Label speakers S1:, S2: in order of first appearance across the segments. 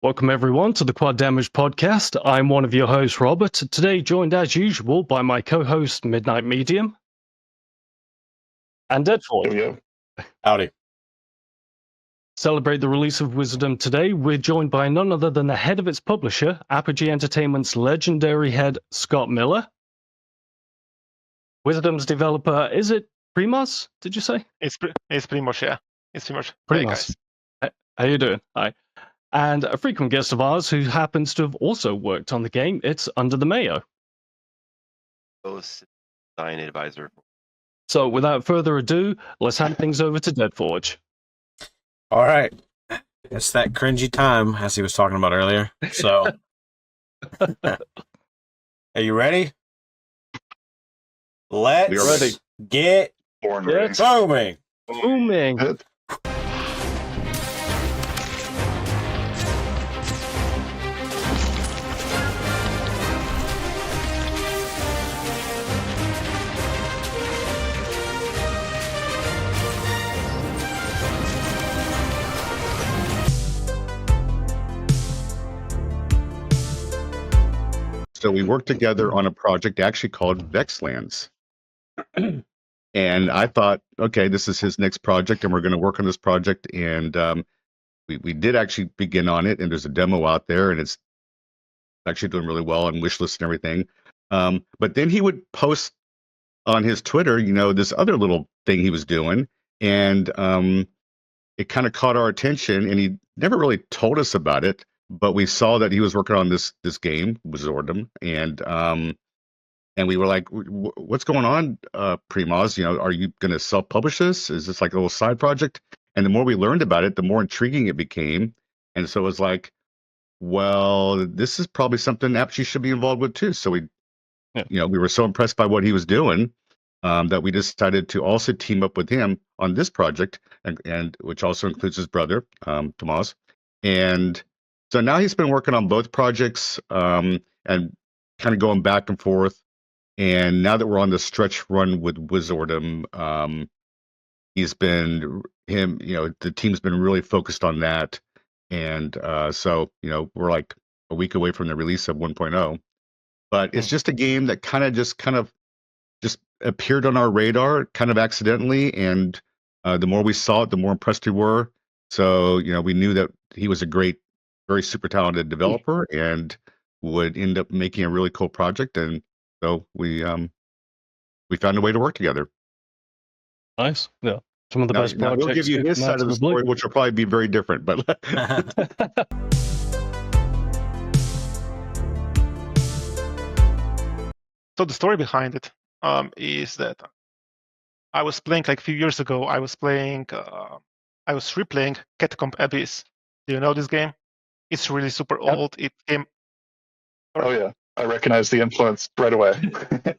S1: Welcome everyone to the Quad Damage Podcast. I'm one of your hosts, Robert. Today joined as usual by my co-host, Midnight Medium. And Deadforge.
S2: Here we go.
S3: Howdy.
S1: Celebrate the release of Wizordum today. We're joined by none other than the head of its publisher, Apogee Entertainment's legendary head, Scott Miller. Wizordom's developer, is it Primoz, did you say?
S2: It's Primoz, yeah. It's Primoz.
S1: Primoz. Hey, guys. How you doing? Hi. And a frequent guest of ours who happens to have also worked on the game, it's Under the Mayo.
S4: Design advisor.
S1: So without further ado, let's hand things over to Deadforge.
S3: All right. It's that cringy time, as he was talking about earlier. So, are you ready? Let's
S2: We are ready.
S3: get
S2: Born
S1: Yes.
S3: booming.
S1: Booming.
S5: So we worked together on a project actually called Vexlands. And I thought, okay, this is his next project, and we're going to work on this project. And we did actually begin on it, and there's a demo out there, and it's actually doing really well on wishlist and everything. But then he would post on his Twitter, this other little thing he was doing, and it kind of caught our attention, and he never really told us about it. But we saw that he was working on this game, Wizordum, and we were like, "What's going on, Primoz? Are you going to self-publish this? Is this like a little side project?" And the more we learned about it, the more intriguing it became. And so it was like, well, this is probably something Apogee should be involved with too. So we were so impressed by what he was doing that we decided to also team up with him on this project, and which also includes his brother, Primoz. And so now he's been working on both projects and kind of going back and forth. And now that we're on the stretch run with Wizordum, the team's been really focused on that. And so we're like a week away from the release of 1.0. But it's just a game that kind of just appeared on our radar kind of accidentally. And the more we saw it, the more impressed we were. So, we knew that he was a great, very super talented developer and would end up making a really cool project. And so we found a way to work together.
S1: Nice. Yeah. Some of the best
S5: Now
S1: projects.
S5: we'll give you his side of the story, which will probably be very different. But
S2: So the story behind it is that I was playing like a few years ago. I was replaying Catacomb Abyss. Do you know this game? It's really super old. It came.
S6: Oh yeah, I recognize the influence right away.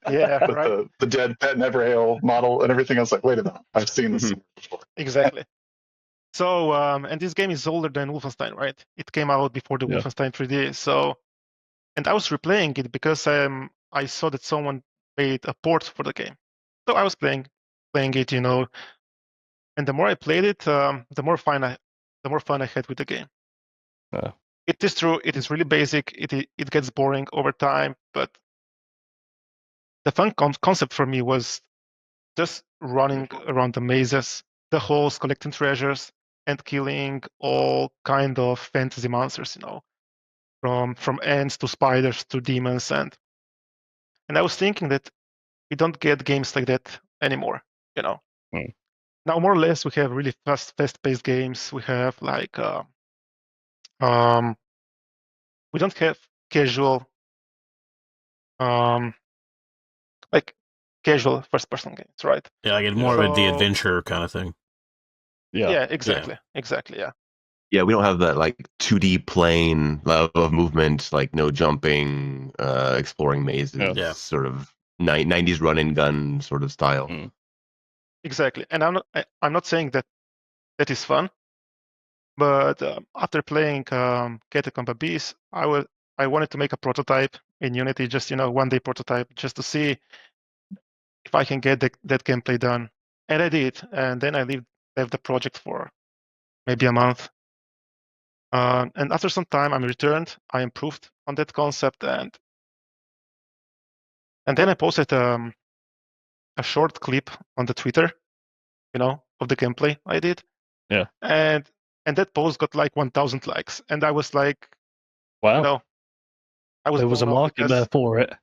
S2: Yeah,
S6: With
S2: right.
S6: the dead pet never hail model and everything. I was like, wait a minute, I've seen this before.
S2: Exactly. So, and this game is older than Wolfenstein, right? It came out before the Wolfenstein 3D. So, and I was replaying it because I saw that someone made a port for the game. So I was playing it, and the more I played it, the more fun I had with the game. It is true. It is really basic. It gets boring over time, but the fun concept for me was just running around the mazes, the halls, collecting treasures, and killing all kind of fantasy monsters. From ants to spiders to demons, and I was thinking that we don't get games like that anymore. Now more or less we have really fast-paced games. We have like we don't have casual casual first-person games, right?
S3: Yeah, like it's more of the adventure kind of thing.
S2: Yeah, exactly. Yeah.
S4: Yeah, we don't have that like 2D plane of movement, like no jumping, exploring mazes, sort of 90s run and gun sort of style.
S2: Exactly, and I'm not saying that is fun, but after playing Catacomb Abyss, I wanted to make a prototype in Unity, just 1-day prototype, just to see if I can get that gameplay done, and I did, and then I left the project for maybe a month. And after some time, I returned. I improved on that concept, and then I posted a short clip on the Twitter, of the gameplay I did.
S1: Yeah.
S2: And that post got like 1,000 likes, and I was like,
S1: wow,
S2: there
S1: was a market there for it.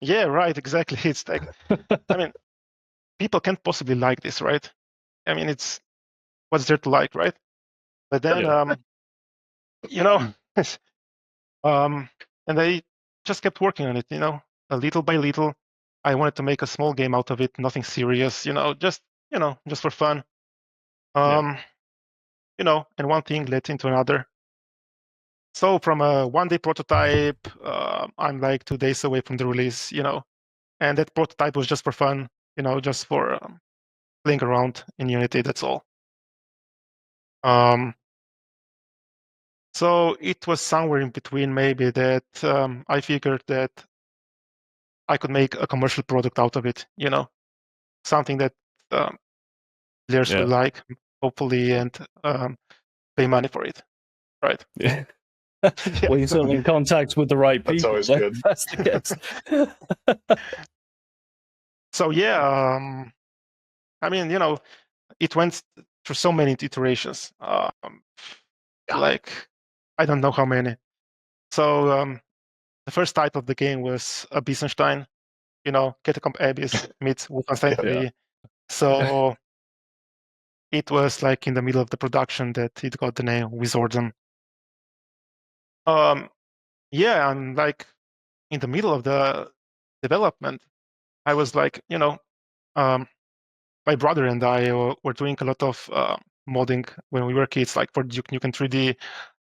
S2: Yeah, right, exactly. It's like, I mean, people can't possibly like this, right? I mean, it's what's there to like, right? But then, and I just kept working on it, little by little. I wanted to make a small game out of it, nothing serious, just for fun. And one thing led into another. So from a one-day prototype, I'm like 2 days away from the release, and that prototype was just for fun, just for playing around in Unity. That's all. So it was somewhere in between, maybe, that I figured that I could make a commercial product out of it, something that players will like, hopefully, and pay money for it, right?
S1: Yeah. Well, you're certainly in contact with the right people.
S6: That's always good.
S1: That's the case.
S2: So yeah, I mean, it went through so many iterations, like I don't know how many. So the first title of the game was Abyssenstein, Catacomb Abyss meets Wolfenstein 3. So it was like in the middle of the production that it got the name Wizordum. Yeah, and like in the middle of the development, I was like, my brother and I were doing a lot of modding when we were kids, like for Duke Nukem 3D,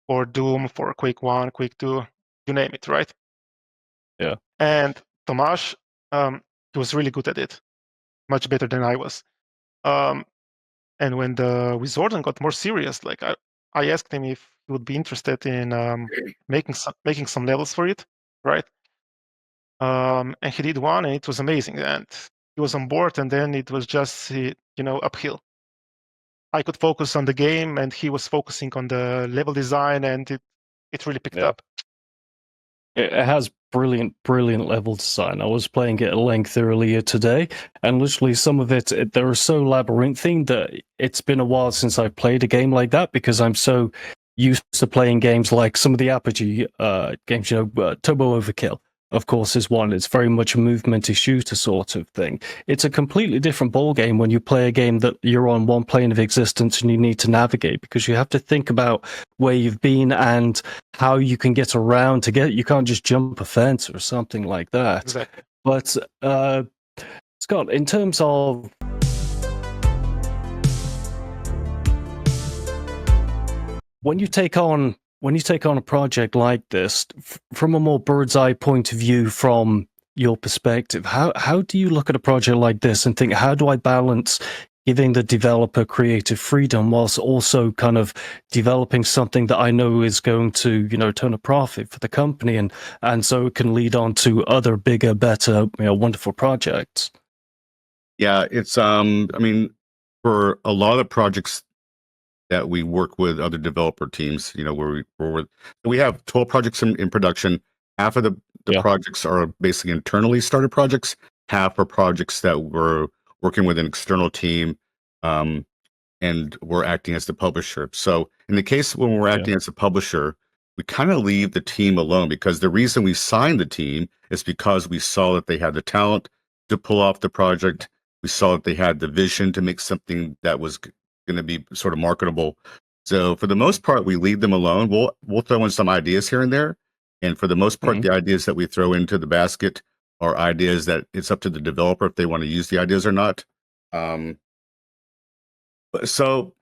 S2: for Doom, for Quake 1, Quake 2, you name it, right?
S1: Yeah.
S2: And Tomasz, he was really good at it, much better than I was. And when the Wizardum got more serious, like I asked him if he would be interested in making some levels for it, right? And he did one, and it was amazing. And he was on board, and then it was just uphill. I could focus on the game, and he was focusing on the level design, and it really picked up.
S1: It has brilliant level design. I was playing it at length earlier today, and literally some of it, there are so labyrinthine that it's been a while since I've played a game like that, because I'm so used to playing games like some of the Apogee games, Turbo Overkill, of course, is one. It's very much a movementy shooter sort of thing. It's a completely different ball game when you play a game that you're on one plane of existence and you need to navigate, because you have to think about where you've been and how you can get around to get. You can't just jump a fence or something like that.
S2: Exactly.
S1: But Scott, in terms of when you take on a project like this, from a more bird's eye point of view, from your perspective, how do you look at a project like this and think, how do I balance giving the developer creative freedom whilst also kind of developing something that I know is going to, turn a profit for the company, and so it can lead on to other bigger, better, wonderful projects?
S5: Yeah, it's I mean, for a lot of the projects that we work with other developer teams, where we have 12 projects in production. Half of the projects are basically internally started projects. Half are projects that we're working with an external team, and we're acting as the publisher. So in the case when we're acting as the publisher, we kind of leave the team alone, because the reason we signed the team is because we saw that they had the talent to pull off the project. We saw that they had the vision to make something that was going to be sort of marketable. So for the most part, we leave them alone. We'll throw in some ideas here and there, and for the most part, the ideas that we throw into the basket are ideas that it's up to the developer if they want to use the ideas or not. So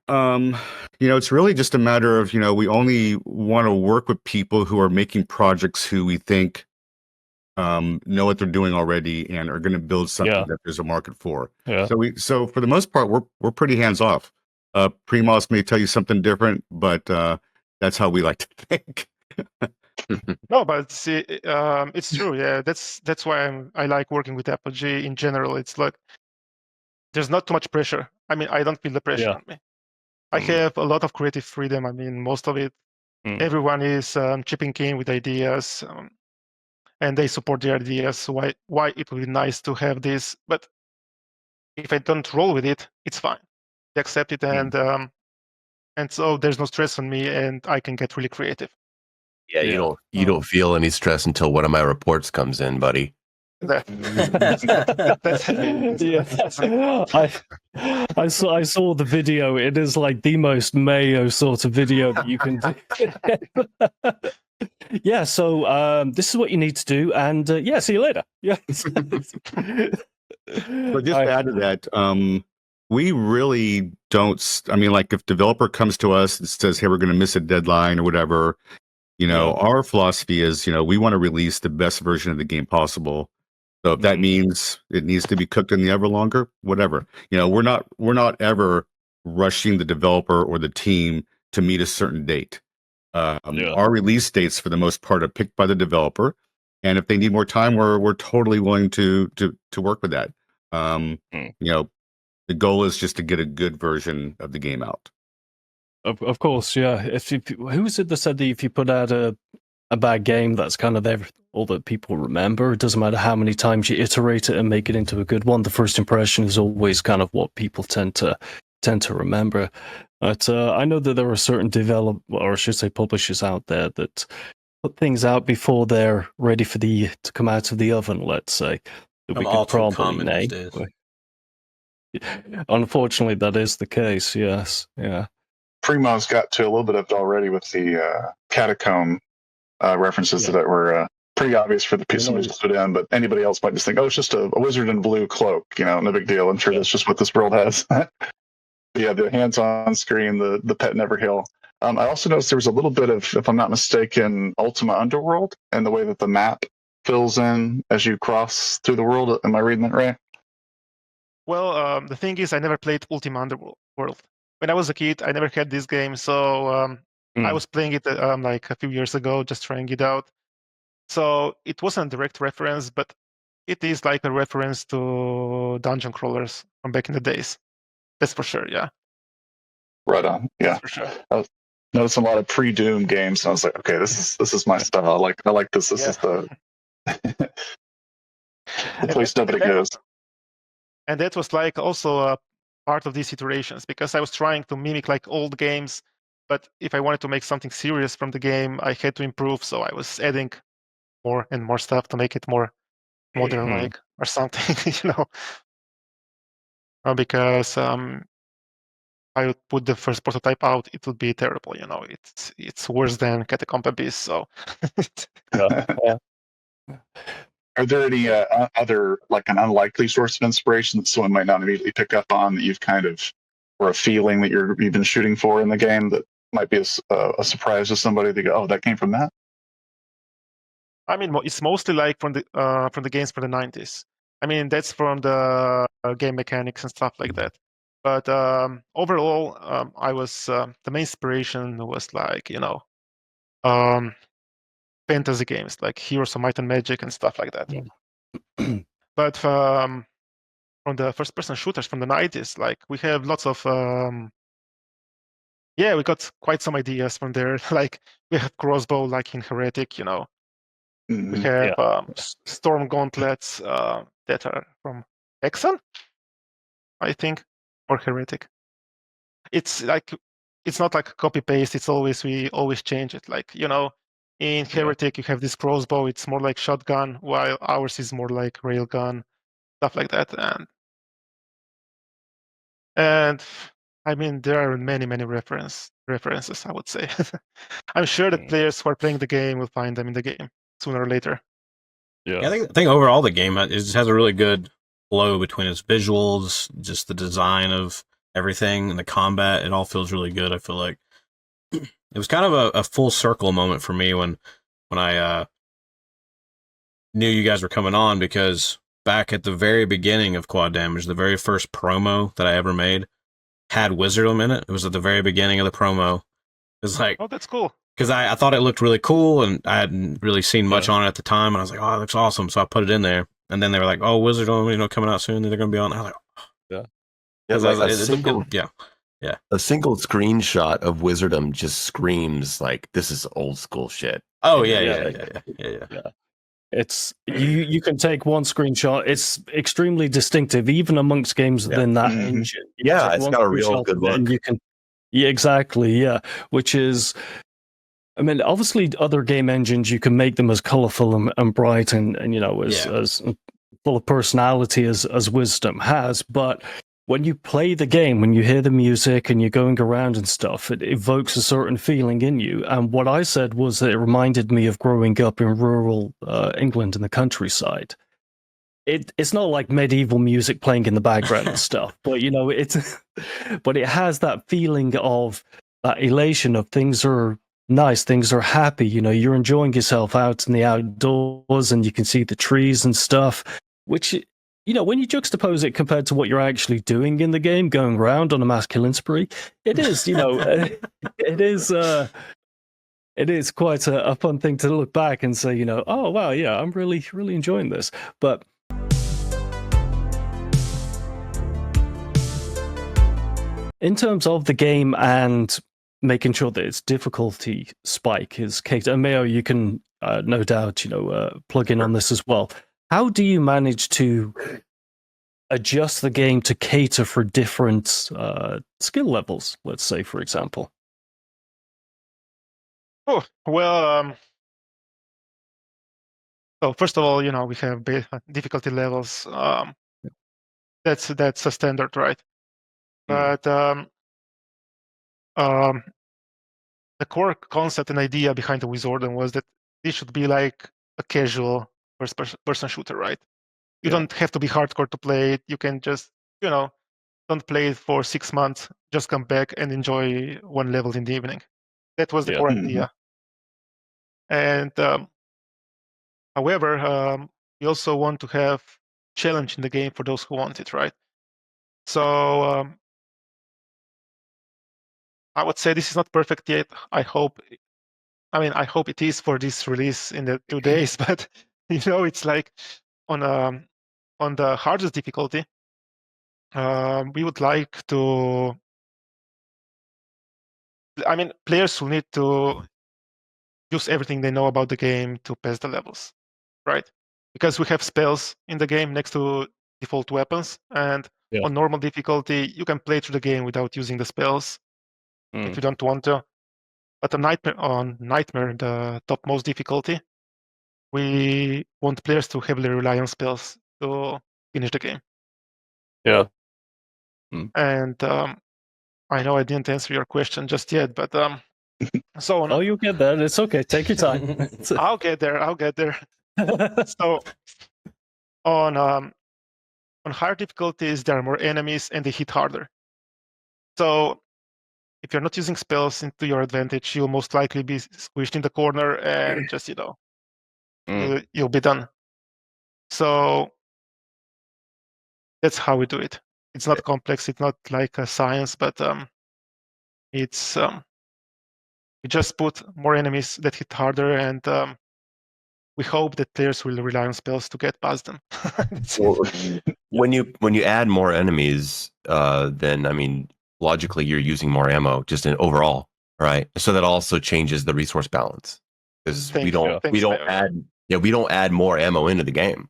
S5: it's really just a matter of, we only want to work with people who are making projects who we think know what they're doing already and are going to build something that there's a market for. So for the most part, we're pretty hands off. Primoz may tell you something different, but that's how we like to think.
S2: No, but see, it's true. Yeah, that's why I like working with Apogee in general. It's like there's not too much pressure. I mean, I don't feel the pressure on me. I have a lot of creative freedom. I mean, most of it Everyone is chipping in with ideas, and they support the ideas. Why it would be nice to have this, but if I don't roll with it, it's fine. They accept it, and so there's no stress on me, and I can get really creative.
S4: Yeah, you don't feel any stress until one of my reports comes in, buddy.
S1: I saw the video. It is like the most Mayo sort of video that you can do. Yeah, so this is what you need to do, and see you later. Yeah.
S5: But just to add to that, we really don't. I mean, like if developer comes to us and says, "Hey, we're going to miss a deadline" or whatever, our philosophy is, we want to release the best version of the game possible. So if that means it needs to be cooked in the oven longer, whatever. We're not ever rushing the developer or the team to meet a certain date. Our release dates, for the most part, are picked by the developer, and if they need more time, we're totally willing to work with that. The goal is just to get a good version of the game out.
S1: Of course, yeah. Who was it that said that if you put out a bad game, that's kind of all that people remember? It doesn't matter how many times you iterate it and make it into a good one. The first impression is always kind of what people tend to remember. But I know that there are certain publishers out there that put things out before they're ready to come out of the oven. Let's say that we could probably name. Unfortunately, that is the case. Yes, yeah.
S6: Primoz got to a little bit of it already with the catacomb references that were pretty obvious for the piece somebody just put in, but anybody else might just think, oh, it's just a wizard in blue cloak, no big deal. I'm sure that's just what this world has. Yeah, the hands on screen, the pet Neverhill. I also noticed there was a little bit of, if I'm not mistaken, Ultima Underworld and the way that the map fills in as you cross through the world. Am I reading that right?
S2: Well, the thing is, I never played Ultima Underworld. When I was a kid, I never had this game, so I was playing it like a few years ago, just trying it out. So it wasn't a direct reference, but it is like a reference to dungeon crawlers from back in the days. That's for sure, yeah.
S6: Right on, yeah.
S2: That's for sure.
S6: I noticed a lot of pre-Doom games, and I was like, okay, this is my style. I like this. This is the place nobody goes.
S2: And that was like also part of these iterations, because I was trying to mimic like old games, but if I wanted to make something serious from the game, I had to improve. So I was adding more and more stuff to make it more modern, like or something, because I would put the first prototype out, it would be terrible. It's worse than Catacomb Abyss. So.
S1: Yeah.
S6: Are there any other, like an unlikely source of inspiration that someone might not immediately pick up on that you've kind of, or a feeling that you've been shooting for in the game that might be a surprise to somebody? They go, oh, that came from that?
S2: I mean, it's mostly like from the games from the 90s. I mean, that's from the game mechanics and stuff like that. But overall, I was the main inspiration was like fantasy games like Heroes of Might and Magic and stuff like that. But from the first-person shooters from the 90s, like we have lots of we got quite some ideas from there. Like we have crossbow, like in Heretic, We have storm gauntlets that are from Exxon, I think, or Heretic. It's like it's not like copy paste. It's always we always change it. Like in Heretic you have this crossbow. It's more like shotgun, while ours is more like railgun, stuff like that. And I mean there are many references. I would say. I'm sure that players who are playing the game will find them in the game sooner or later.
S3: Yeah, I think overall the game just has a really good flow between its visuals, just the design of everything, and the combat. It all feels really good. I feel like it was kind of a full circle moment for me when I knew you guys were coming on, because back at the very beginning of Quad Damage, the very first promo that I ever made had Wizordum in it. It was at the very beginning of the promo. It was like,
S2: oh, that's cool.
S3: Because I thought it looked really cool, and I hadn't really seen much on it at the time, and I was like, oh, it looks awesome, so I put it in there. And then they were like, oh, Wizardum, coming out soon, they're going to be on. I was like,
S6: yeah.
S4: A single screenshot of Wizordum just screams like this is old school shit.
S3: Oh yeah.
S1: It's you can take one screenshot. It's extremely distinctive, even amongst games within that engine.
S4: Yeah, it's got a real good look.
S1: And you can, exactly, which is, I mean, obviously, other game engines you can make them as colorful and bright and as full of personality as Wizordum has, but when you play the game, when you hear the music and you're going around and stuff, it evokes a certain feeling in you. And what I said was that it reminded me of growing up in rural England in the countryside. It's not like medieval music playing in the background and stuff, but but it has that feeling of that elation of things are nice, things are happy. You're enjoying yourself out in the outdoors, and you can see the trees and stuff, which. When you juxtapose it compared to what you're actually doing in the game, going around on a mass killing spree, it is, it is quite a fun thing to look back and say, oh, wow, yeah, I'm really, really enjoying this. But in terms of the game and making sure that its difficulty spike is catered, and Mayo, you can no doubt, plug in on this as well. How do you manage to adjust the game to cater for different skill levels, let's say, for example?
S2: Oh, well, so first of all, we have difficulty levels. That's a standard, right? But the core concept and idea behind the Wizordum was that this should be like a casual first-person shooter, right? You don't have to be hardcore to play it. You can just, don't play it for 6 months, just come back and enjoy one level in the evening. That was the core idea. And however, we also want to have challenge in the game for those who want it, right? So I would say this is not perfect yet. I hope it is for this release in the 2 days, but it's like on the hardest difficulty, we would like to. Players will need to use everything they know about the game to pass the levels, right? Because we have spells in the game next to default weapons, and on normal difficulty, you can play through the game without using the spells if you don't want to. But on Nightmare, the topmost difficulty, we want players to heavily rely on spells to finish the game.
S1: Yeah.
S2: And I know I didn't answer your question just yet, but so on.
S1: Oh, you'll get there. It's okay. Take your time.
S2: I'll get there. So on higher difficulties, there are more enemies and they hit harder. So if you're not using spells into your advantage, you'll most likely be squished in the corner and just you'll be done. So that's how we do it. It's not complex. It's not like a science, but it's we just put more enemies that hit harder, and we hope that players will rely on spells to get past them.
S4: When you add more enemies, then logically you're using more ammo just in overall, right? So that also changes the resource balance because we don't add more ammo into the game,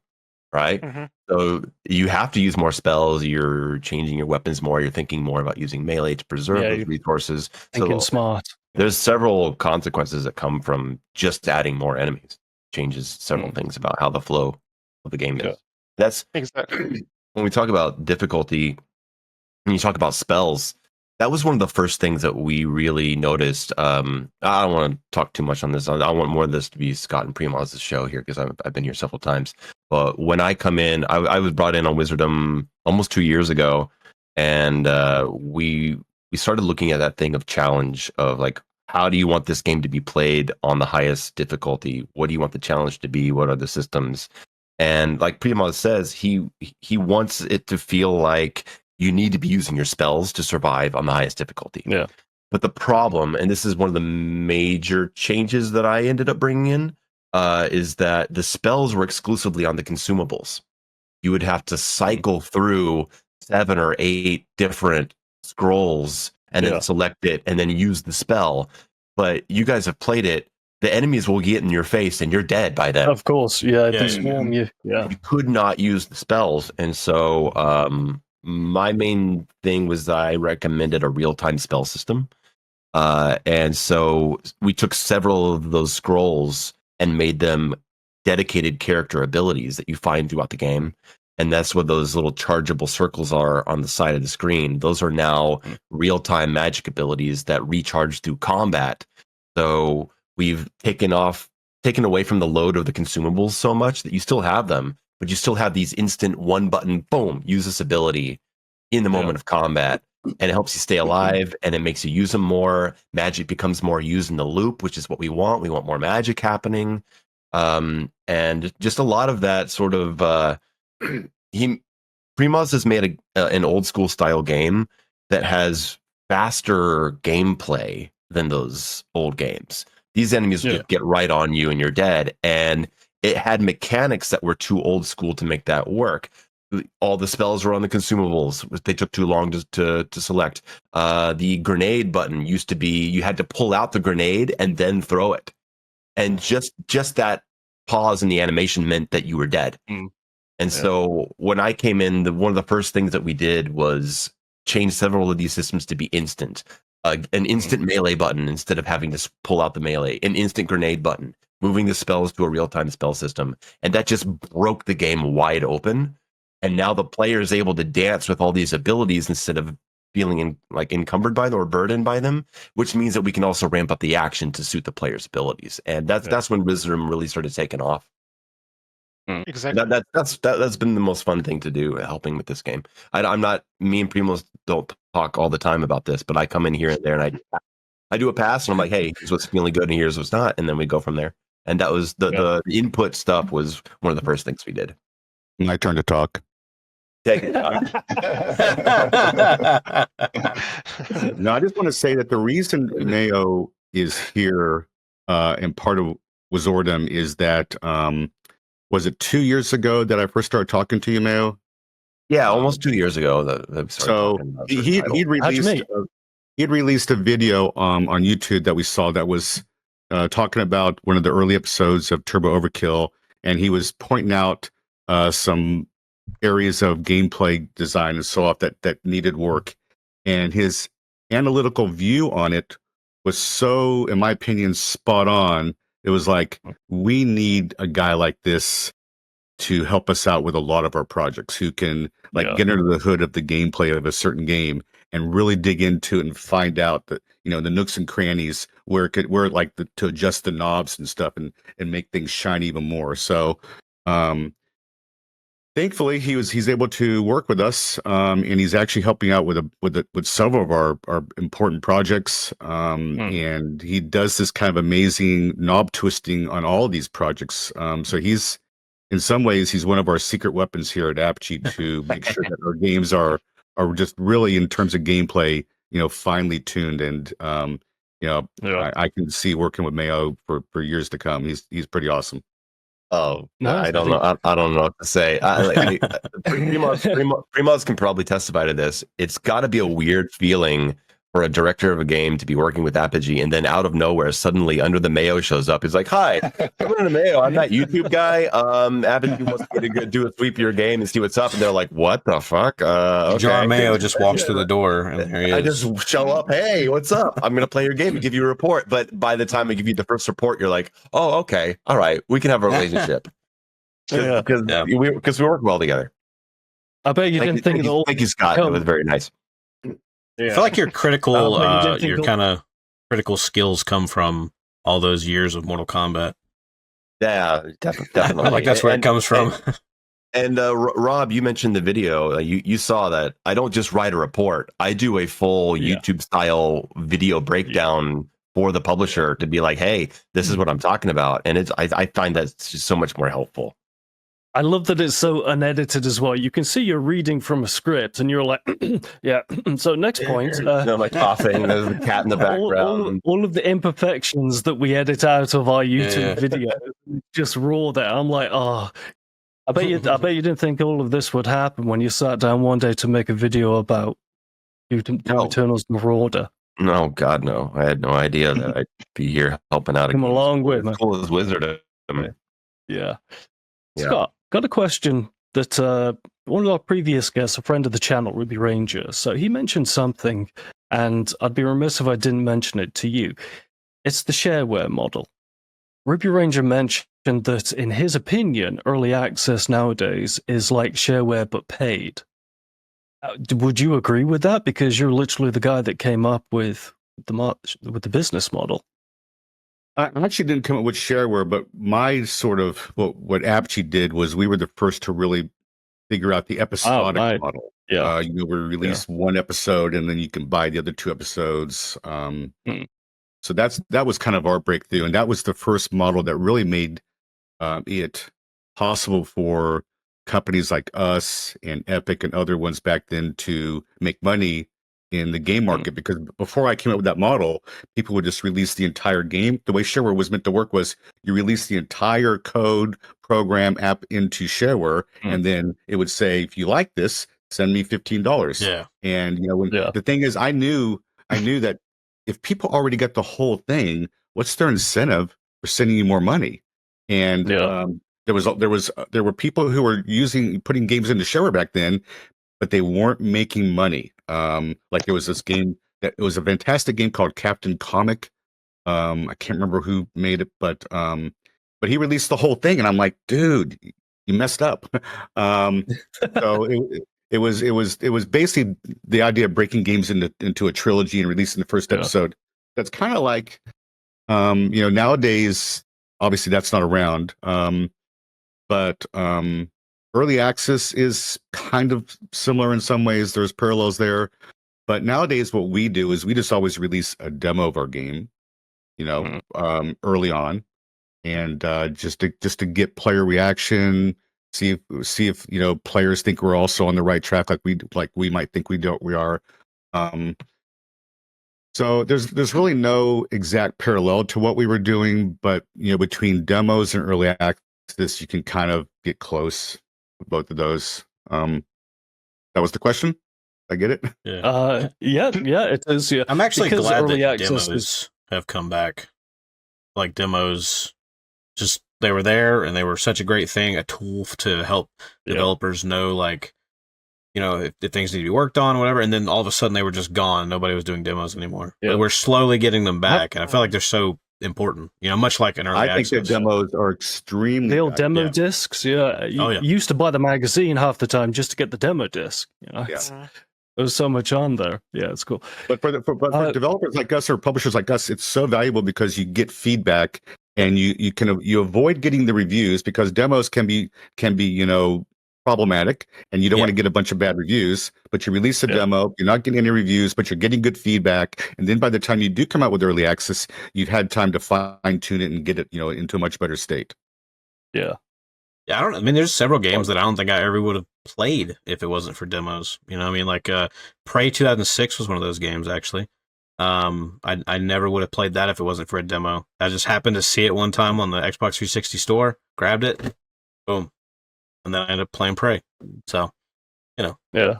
S4: right? So you have to use more spells. You're changing your weapons more. You're thinking more about using melee to preserve those resources.
S1: Thinking smart.
S4: There's several consequences that come from just adding more enemies. Changes several things about how the flow of the game is. That's
S2: exactly
S4: when we talk about difficulty. When you talk about spells, that was one of the first things that we really noticed. I don't want to talk too much on this. I want more of this to be Scott and Primoz's show here because I've been here several times. But when I come in, I was brought in on Wizordum almost 2 years ago, and we started looking at that thing of challenge of like, how do you want this game to be played on the highest difficulty? What do you want the challenge to be? What are the systems? And like Primoz says, he wants it to feel like you need to be using your spells to survive on the highest difficulty.
S1: Yeah.
S4: But the problem, and this is one of the major changes that I ended up bringing in, is that the spells were exclusively on the consumables. You would have to cycle through 7 or 8 different scrolls and then select it and then use the spell. But you guys have played it. The enemies will get in your face and you're dead by then.
S1: Of course, they swarm you. Yeah.
S4: You could not use the spells. And so my main thing was that I recommended a real-time spell system. And so we took several of those scrolls and made them dedicated character abilities that you find throughout the game. And that's what those little chargeable circles are on the side of the screen. Those are now real-time magic abilities that recharge through combat. So we've taken away from the load of the consumables so much that you still have them, but you still have these instant one button, boom, use this ability in the moment of combat. And it helps you stay alive, and it makes you use them more. Magic becomes more used in the loop, which is what we want. We want more magic happening. And just a lot of that sort of Primoz has made an old school style game that has faster gameplay than those old games. These enemies just get right on you and you're dead. And it had mechanics that were too old school to make that work. All the spells were on the consumables. They took too long to select. The grenade button used to be, you had to pull out the grenade and then throw it. And just that pause in the animation meant that you were dead. And so when I came in, one of the first things that we did was change several of these systems to be instant. An instant melee button instead of having to pull out the melee. An instant grenade button. Moving the spells to a real-time spell system. And that just broke the game wide open. And now the player is able to dance with all these abilities instead of feeling encumbered by them or burdened by them, which means that we can also ramp up the action to suit the player's abilities. And that's when Wizordum really started taking off.
S2: Exactly.
S4: That's been the most fun thing to do, helping with this game. Me and Primoz don't talk all the time about this, but I come in here and there and I do a pass and I'm like, hey, here's what's feeling good and here's what's not, and then we go from there. And that was the input stuff was one of the first things we did.
S5: My turn to talk.
S4: Take it.
S5: No, I just want to say that the reason Mayo is here and part of Wizordum is that was it 2 years ago that I first started talking to you, Mayo?
S4: Yeah, almost 2 years ago.
S5: So he'd released a video on YouTube that we saw that was talking about one of the early episodes of Turbo Overkill, and he was pointing out some areas of gameplay design and so off that needed work. And his analytical view on it was so, in my opinion, spot on. It was like, we need a guy like this to help us out with a lot of our projects, who can get under the hood of the gameplay of a certain game and really dig into it and find out that, the nooks and crannies where to adjust the knobs and stuff and make things shine even more. So, thankfully, he's able to work with us, and he's actually helping out with several of our important projects. And he does this kind of amazing knob twisting on all of these projects. So he's, in some ways, he's one of our secret weapons here at Apogee to make sure that our games are just really, in terms of gameplay, finely tuned. And I can see working with Mayo for years to come. He's pretty awesome.
S4: Oh, no, I don't know. I don't know what to say. Primoz can probably testify to this. It's got to be a weird feeling for a director of a game to be working with Apogee, and then out of nowhere, suddenly Under the Mayo shows up. He's like, "Hi, I'm Under the Mayo. I'm that YouTube guy. Apogee wants me to do a sweep of your game and see what's up." And they're like, "What the fuck?" Okay.
S3: John Mayo just walks through the door, and there he is.
S4: I just show up. Hey, what's up? I'm going to play your game and give you a report. But by the time I give you the first report, you're like, "Oh, okay, all right, we can have a relationship." Because we work well together.
S1: I bet you didn't think it all.
S4: Thank you, Scott. It was very nice.
S3: I feel like your critical, your kind of critical skills come from all those years of Mortal Kombat.
S4: Yeah, definitely.
S3: Like that's where it comes from.
S4: And Rob, you mentioned the video. You saw that. I don't just write a report. I do a full YouTube style video breakdown for the publisher to be like, "Hey, this is what I'm talking about," and I find that's just so much more helpful.
S1: I love that it's so unedited as well. You can see you're reading from a script, and you're like, "Yeah." So next point,
S4: I'm like coughing. There's a cat in the background.
S1: All of the imperfections that we edit out of our YouTube video, just raw there. I'm like, oh, I bet you didn't think all of this would happen when you sat down one day to make a video about Doom
S4: No.
S1: Eternal's Marauder.
S4: No, God, no. I had no idea that I'd be here helping out.
S1: Come along with me.
S4: As cool as Wizardum.
S1: Yeah.
S4: Yeah.
S1: Scott, got a question that one of our previous guests, a friend of the channel, Ruby Ranger, so he mentioned something, and I'd be remiss if I didn't mention it to you. It's the shareware model. Ruby Ranger mentioned that, in his opinion, early access nowadays is like shareware but paid. Would you agree with that? Because you're literally the guy that came up with the business model.
S5: I actually didn't come up with shareware, but my sort of what Apogee did was we were the first to really figure out the episodic model.
S1: Yeah.
S5: We release one episode and then you can buy the other 2 episodes. So that was kind of our breakthrough, and that was the first model that really made it possible for companies like us and Epic and other ones back then to make money in the game market. Because before I came up with that model, people would just release the entire game. The way shareware was meant to work was you release the entire code, program, app into shareware, and then it would say, if you like this, send me $15.
S3: Yeah.
S5: And the thing is, I knew that if people already got the whole thing, what's their incentive for sending you more money? And there were people who were putting games into shareware back then, but they weren't making money. Like there was this game it was a fantastic game called Captain Comic. I can't remember who made it, but he released the whole thing, and I'm like, dude, you messed up. So it was basically the idea of breaking games into a trilogy and releasing the first episode. That's kind of like, nowadays, obviously that's not around. But early access is kind of similar in some ways. There's parallels there. But nowadays, what we do is we just always release a demo of our game, early on, and just to get player reaction, see if players think we're also on the right track, like we might think we are. So there's really no exact parallel to what we were doing, but between demos and early access, you can kind of get close with both of those. That was the question. I get it.
S3: Yeah.
S1: Yeah, it is. Yeah.
S3: I'm actually
S1: Because
S3: glad
S1: early
S3: that
S1: access
S3: demos have come back. Like demos, just they were there and they were such a great thing, a tool to help developers know, like, if things need to be worked on, whatever. And then all of a sudden they were just gone. Nobody was doing demos anymore.
S1: Yeah.
S3: But we're slowly getting them back, and I feel like they're so important. Much like an early access.
S5: I think the demos are extremely
S1: the old demo
S5: yeah.
S1: discs. Yeah, you used to buy the magazine half the time just to get the demo disc. There's so much on there. Yeah, it's cool.
S5: But for developers like us or publishers like us, it's so valuable because you get feedback and you avoid getting the reviews, because demos can be problematic, and you don't want to get a bunch of bad reviews. But you release a demo, you're not getting any reviews, but you're getting good feedback, and then by the time you do come out with early access, you've had time to fine tune it and get it into a much better state.
S1: Yeah.
S3: Yeah, there's several games that I don't think I ever would have played if it wasn't for demos. Like Prey 2006 was one of those games, actually. I never would have played that if it wasn't for a demo. I just happened to see it one time on the Xbox 360 store, grabbed it, boom, and then I ended up playing Prey. So,
S1: Yeah.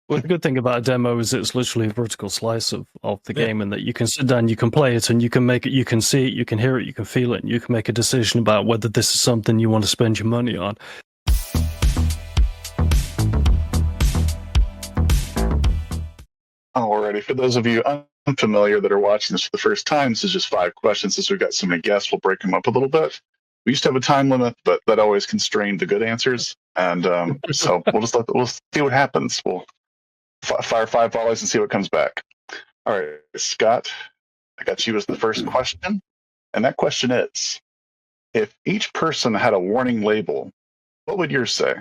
S1: Well, the good thing about a demo is it's literally a vertical slice of the game, and that you can sit down, you can play it, and you can make it, you can see it, you can hear it, you can feel it, and you can make a decision about whether this is something you want to spend your money on.
S6: Alrighty, for those of you unfamiliar that are watching this for the first time, this is just 5 questions. Since we've got so many guests, we'll break them up a little bit. We used to have a time limit, but that always constrained the good answers, and so we'll see what happens. We'll fire 5 volleys and see what comes back. All right, Scott, I got you as the first question, and that question is: if each person had a warning label, what would yours say?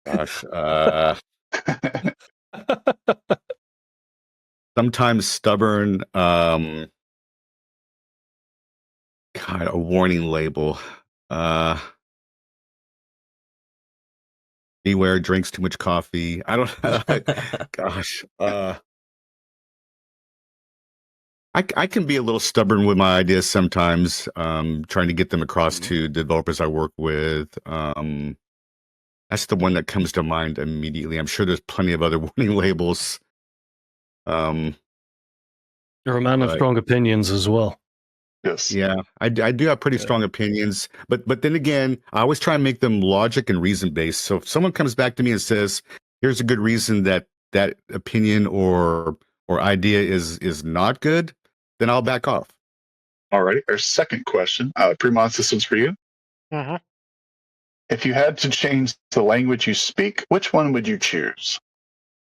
S5: Gosh, sometimes stubborn. God, a warning label. Beware, drinks too much coffee. I don't. Gosh. I can be a little stubborn with my ideas sometimes, trying to get them across to developers I work with. I That's the one that comes to mind immediately. I'm sure there's plenty of other warning labels.
S1: You're a man of
S5: Right.
S1: strong opinions as well.
S6: Yes.
S5: Yeah, I do have pretty strong opinions, but then again, I always try and make them logic and reason based. So if someone comes back to me and says, "Here's a good reason that opinion or idea is not good," then I'll back off.
S6: All right. Our second question, Primoz, this one's for you.
S2: Mm-hmm.
S6: If you had to change the language you speak, which one would you choose?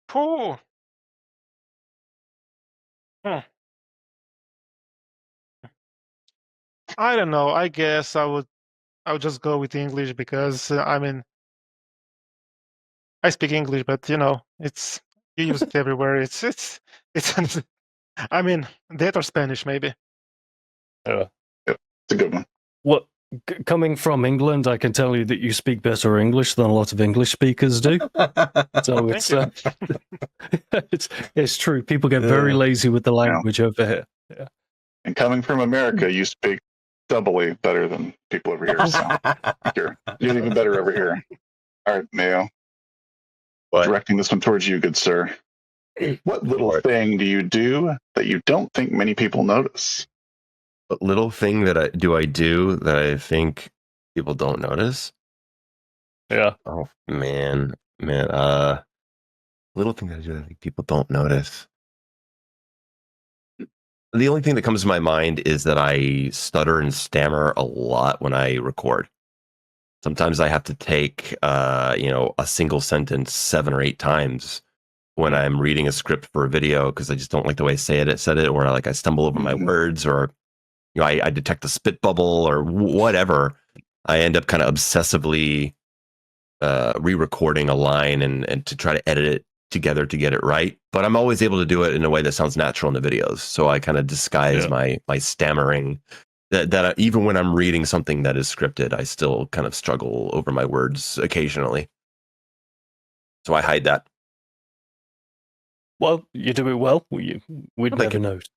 S2: Cool. I don't know. I guess I would just go with English because I mean I speak English, but it's you use it everywhere. It's I mean that or Spanish maybe.
S6: It's a good one.
S1: What coming from England, I can tell you that you speak better English than a lot of English speakers do. So it's it's true. People get very lazy with the language over here. Yeah.
S6: And coming from America, you speak doubly better than people over here. So you're even better over here. All right, Mayo.
S4: What?
S6: Directing this one towards you, good sir. What little thing do you do that you don't think many people notice?
S4: What little thing that I do that I think people don't notice?
S1: Yeah.
S4: Oh man. Little thing that I do that I think people don't notice. The only thing that comes to my mind is that I stutter and stammer a lot when I record. Sometimes I have to take, a single sentence 7 or 8 times when I'm reading a script for a video because I just don't like the way I said it, or I stumble over my words, or I detect a spit bubble or whatever. I end up kind of obsessively re-recording a line and to try to edit it together to get it right. But I'm always able to do it in a way that sounds natural in the videos. So I kind of disguise my stammering. That even when I'm reading something that is scripted, I still kind of struggle over my words occasionally. So I hide that.
S1: Well, you do it well. We'd never notice.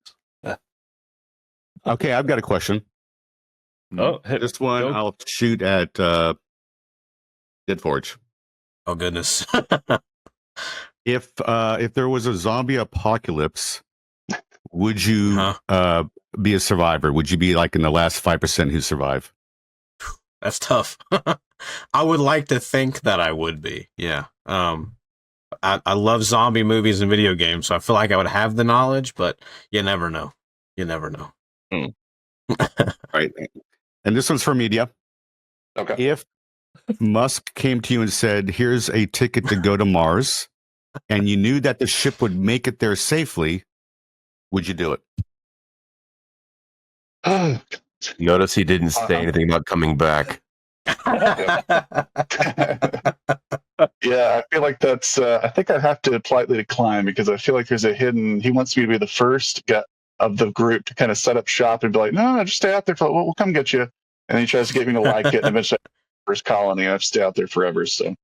S5: Okay, I've got a question.
S1: Oh,
S5: This one I'll shoot at Deadforge.
S3: Oh goodness.
S5: If there was a zombie apocalypse, would you be a survivor? Would you be like in the last 5% who survive?
S3: That's tough. I would like to think that I would be. Yeah. I love zombie movies and video games, so I feel like I would have the knowledge, but you never know. You never know.
S5: Right. And this one's for media.
S6: Okay.
S5: If Musk came to you and said, "Here's a ticket to go to Mars," and you knew that the ship would make it there safely, would you do it?
S4: Notice he didn't say anything about coming back.
S6: Yeah, I feel like that's. I think I'd have to politely decline because I feel like there's a hidden. He wants me to be the first of the group to kind of set up shop and be like, "No, just stay out there. We'll come get you." And then he tries to get me to like it, and eventually, first colony, I have to stay out there forever. So,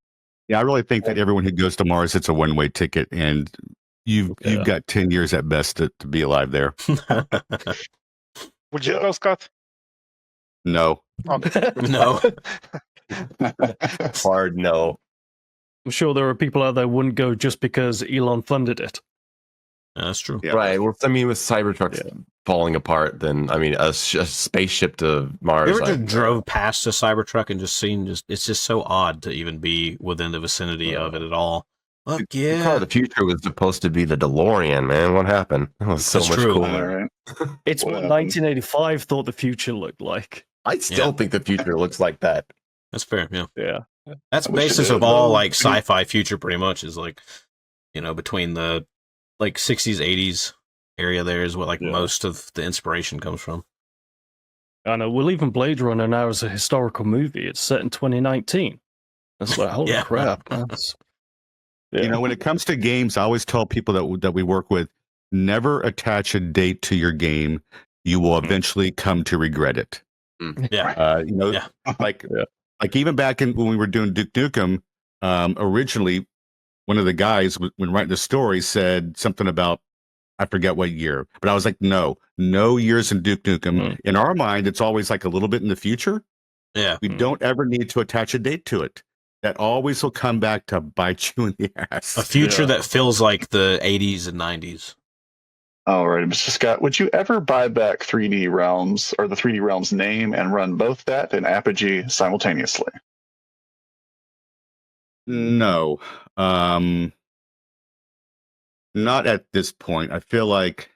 S5: yeah, I really think that everyone who goes to Mars, it's a one-way ticket, and you've got 10 years at best to be alive there.
S2: Would you go, Scott?
S5: No.
S2: Okay.
S3: No.
S4: Hard no.
S1: I'm sure there are people out there who wouldn't go just because Elon funded it.
S3: That's true.
S5: Yeah.
S4: Right. Well, I mean, with Cybertrucks falling apart, then a spaceship to Mars.
S3: You ever just drove past a Cybertruck and just seen it's just so odd to even be within the vicinity of it at all. Fuck yeah.
S4: The car of the future was supposed to be the DeLorean, man. What happened? That was so
S3: That's
S4: much
S3: true.
S4: cooler.
S6: right.
S1: It's what 1985 thought the future looked like.
S4: I still think the future looks like that.
S3: That's fair, yeah.
S1: Yeah.
S3: That's the
S6: I wish it
S3: basis
S6: did,
S3: of all
S6: though.
S3: like sci-fi future pretty much is like, between the like 60s, 80s area there is what like most of the inspiration comes from.
S1: I know. Well, even Blade Runner now is a historical movie. It's set in 2019. That's like, holy crap. That's,
S5: When it comes to games, I always tell people that we work with, never attach a date to your game. You will eventually come to regret it.
S3: Yeah.
S5: Like even back when we were doing Duke Nukem, originally, one of the guys when writing the story said something about, I forget what year, but I was like, no years in Duke Nukem. In our mind, it's always like a little bit in the future.
S3: Yeah.
S5: We don't ever need to attach a date to it. that always will come back to bite you in the ass.
S3: A future that feels like the 80s and 90s.
S6: All right, Mr. Scott, would you ever buy back 3D Realms or the 3D Realms name and run both that and Apogee simultaneously?
S5: No, not at this point. I feel like